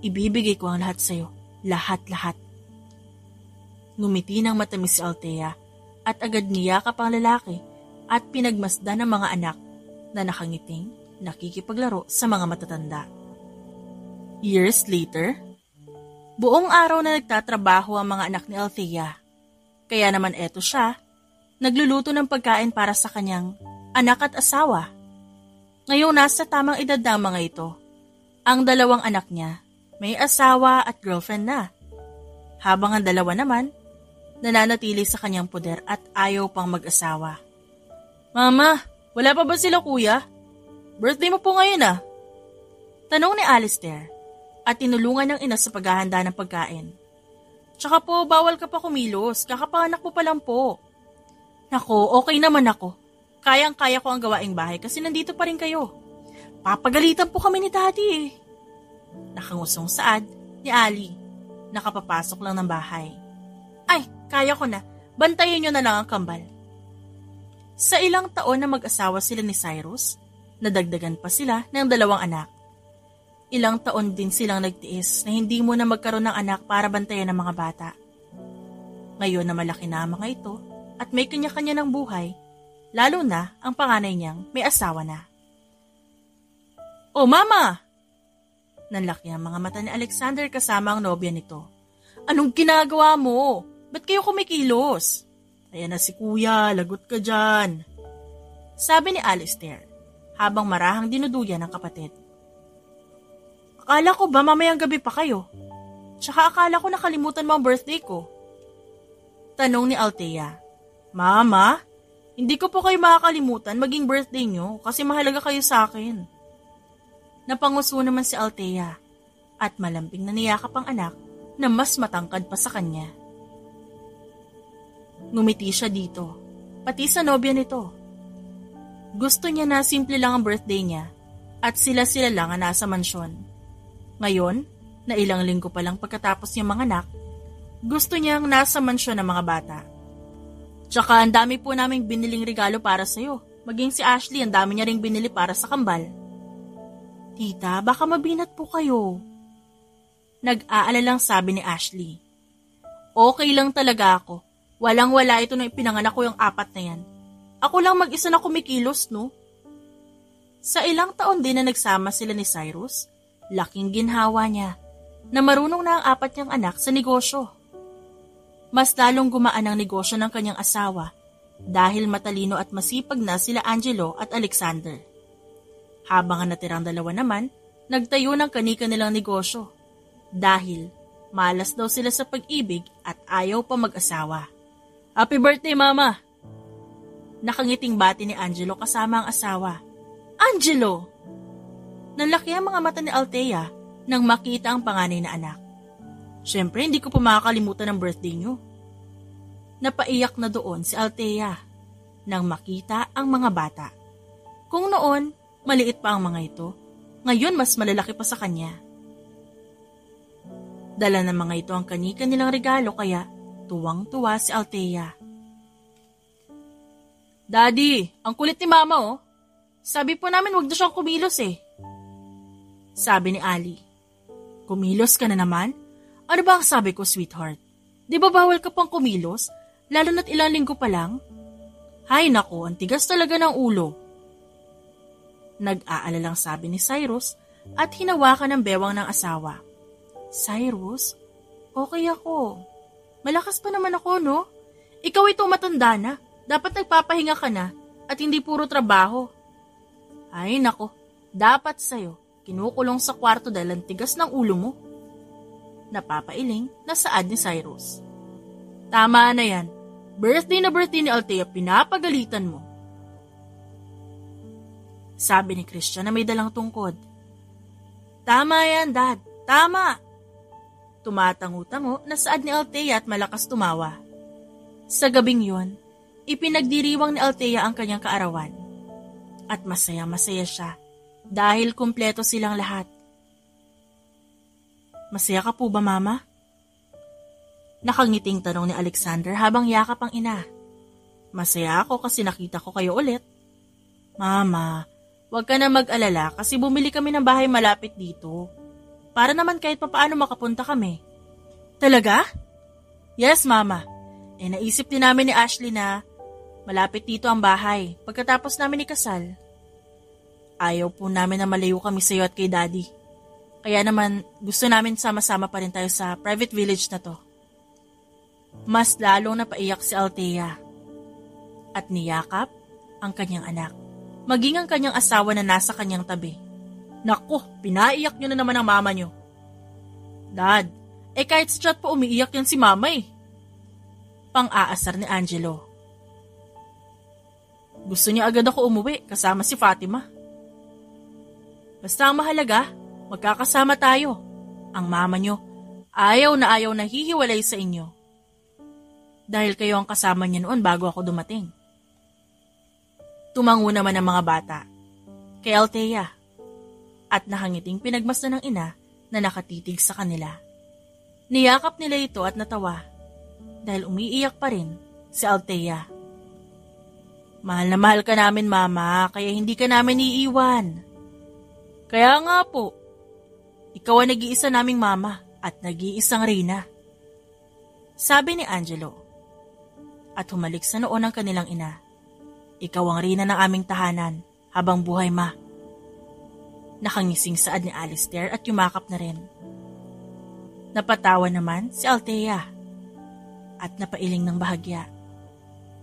ibibigay ko ang lahat sa'yo. Lahat-lahat. Ngumiti ng matamis si Althea at agad niyakap ang lalaki at pinagmasdan ng mga anak na nakangiting nakikipaglaro sa mga matatanda. Years later, buong araw na nagtatrabaho ang mga anak ni Althea. Kaya naman eto siya, nagluluto ng pagkain para sa kanyang anak at asawa. Ngayong nasa tamang edad na ang mga ito, ang dalawang anak niya may asawa at girlfriend na. Habang ang dalawa naman, nananatili sa kanyang puder at ayaw pang mag-asawa. Mama, wala pa ba sila kuya? Birthday mo po ngayon ah. Tanong ni Alistair at tinulungan ng ina sa paghahanda ng pagkain. Tsaka po, bawal ka pa kumilos, kakapanganak mo pa lang po. Nako, okay naman ako. Kayang-kaya ko ang gawaing bahay kasi nandito pa rin kayo. Papagalitan po kami ni Daddy eh. Nakangusong saad ni Ali. Nakapapasok lang ng bahay. Ay, kaya ko na. Bantayan nyo na lang ang kambal. Sa ilang taon na mag-asawa sila ni Cyrus, nadagdagan pa sila ng dalawang anak. Ilang taon din silang nagtiis na hindi muna magkaroon ng anak para bantayan ng mga bata. Ngayon na malaki na ang mga ito at may kanya-kanya ng buhay, lalo na ang panganay niyang may asawa na. Oh, Mama! Nanlaki ang mga mata ni Alexander kasama ang nobya nito. Anong ginagawa mo? Ba't kayo kumikilos? Ayan na si Kuya, lagot ka dyan. Sabi ni Alistair, habang marahang dinuduyan ng kapatid. Akala ko ba mamayang gabi pa kayo? Tsaka akala ko nakalimutan mo ang birthday ko. Tanong ni Althea. Mama, hindi ko po kayo makakalimutan maging birthday nyo kasi mahalaga kayo sa akin. Napanguso naman si Althea at malambing na niyakap ang anak na mas matangkad pa sa kanya. Ngumiti siya dito, pati sa nobya nito. Gusto niya na simple lang ang birthday niya at sila-sila lang ang nasa mansyon. Ngayon, na ilang linggo pa lang pagkatapos niyang mga anak, gusto niyang nasa mansyon ng mga bata. Tsaka ang dami po naming biniling regalo para sa'yo. Maging si Ashley, ang dami niya ring binili para sa kambal. Tita, baka mabinat po kayo. Nag-aalalang sabi ni Ashley. Okay lang talaga ako. Walang-wala ito na ipinanganak ko yung 4 na yan. Ako lang mag-isa na kumikilos, no? Sa ilang taon din na nagsama sila ni Cyrus, laking ginhawa niya na marunong na ang 4 niyang anak sa negosyo. Mas lalong gumaan ang negosyo ng kanyang asawa dahil matalino at masipag na sila Angelo at Alexander. Habang ang natirang 2 naman, nagtayo ng kani-kanilang negosyo dahil malas daw sila sa pag-ibig at ayaw pa mag-asawa. Happy birthday, Mama! Nakangiting bati ni Angelo kasama ang asawa. Angelo! Nalaki ang mga mata ni Althea nang makita ang panganay na anak. Siyempre, hindi ko pa makakalimutan ang birthday niyo. Napaiyak na doon si Althea nang makita ang mga bata. Kung noon, maliit pa ang mga ito, ngayon mas malalaki pa sa kanya. Dala ng mga ito ang kani-kanilang regalo kaya tuwang-tuwa si Althea. Daddy, ang kulit ni Mama oh. Sabi po namin wag na siyang kumilos eh. Sabi ni Ali. Kumilos ka na naman? Ano ba ang sabi ko, sweetheart? Di ba bawal ka pang kumilos? Lalo na't ilang linggo pa lang? Hay nako, ang tigas talaga ng ulo. Nag-aalalang sabi ni Cyrus at hinawakan ng bewang ng asawa. Cyrus, okay ako. Malakas pa naman ako, no? Ikaw ito matanda na. Dapat nagpapahinga ka na at hindi puro trabaho. Ay nako, dapat sa'yo. Kinukulong sa kwarto dahil ang tigas ng ulo mo. Napapailing na saad ni Cyrus. Tama na yan. Birthday na birthday ni Althea, pinapagalitan mo. Sabi ni Christian na may dalang tungkod. Tama yan, Dad. Tama. Tumatango-tango na saad ni Althea at malakas tumawa. Sa gabing yon, ipinagdiriwang ni Althea ang kanyang kaarawan. At masaya-masaya siya dahil kumpleto silang lahat. Masaya ka po ba, Mama? Nakangiting tanong ni Alexander habang yakap ang ina. Masaya ako kasi nakita ko kayo ulit. Mama, huwag ka na mag-alala kasi bumili kami ng bahay malapit dito. Para naman kahit papaano makapunta kami. Talaga? Yes, Mama. Naisip din namin ni Ashley na malapit dito ang bahay pagkatapos namin ikasal. Ayaw po namin na malayo kami sa iyo at kay Daddy. Kaya naman gusto namin sama-sama pa rin tayo sa private village na to. Mas lalong napaiyak si Althea at niyakap ang kanyang anak, maging ang kanyang asawa na nasa kanyang tabi. Naku, pinaiyak niyo na naman ang mama niyo. Dad, kahit sa chat pa umiiyak yan si Mama eh. Pang-aasar ni Angelo. Gusto niya agad ako umuwi kasama si Fatima. Basta ang mahalaga, magkakasama tayo. Ang mama niyo, ayaw na hihiwalay sa inyo. Dahil kayo ang kasama niya noon bago ako dumating. Tumango naman ang mga bata kay Althea at nakangiting pinagmasdan ng ina na nakatitig sa kanila. Niyakap nila ito at natawa dahil umiiyak pa rin si Althea. Mahal na mahal ka namin, Mama, kaya hindi ka namin iiwan. Kaya nga po, ikaw ang nag-iisa naming Mama at nag-iisang Reyna. Sabi ni Angelo. At humalik sa noon ng kanilang ina. Ikaw ang Reyna ng aming tahanan habang buhay, Ma. Nakangising saad ni Alistair at yumakap na rin. Napatawa naman si Althea at napailing ng bahagya.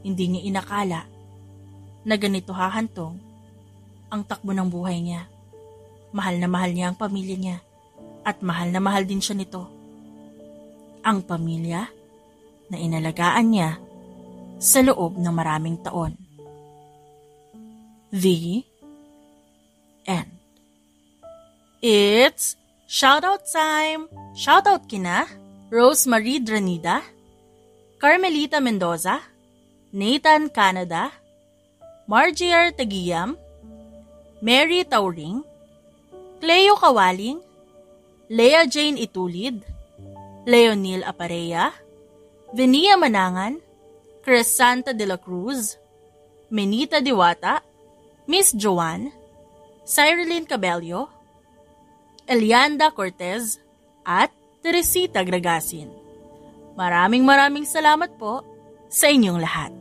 Hindi niya inakala na ganito hahantong ang takbo ng buhay niya. Mahal na mahal niya ang pamilya niya at mahal na mahal din siya nito. Ang pamilya na inalagaan niya sa loob ng maraming taon. The end. It's shoutout time! Shoutout kina Rosemary Dranida, Carmelita Mendoza, Nathan Canada, Margier Tagiyam, Mary Tauring, Cleo Kawaling, Lea Jane Itulid, Leonil Aparea, Venia Manangan, Crescanta de la Cruz, Menita Diwata, Miss Joanne, Cyrelyn Cabello, Elianda Cortez, at Teresita Gragasin. Maraming salamat po sa inyong lahat.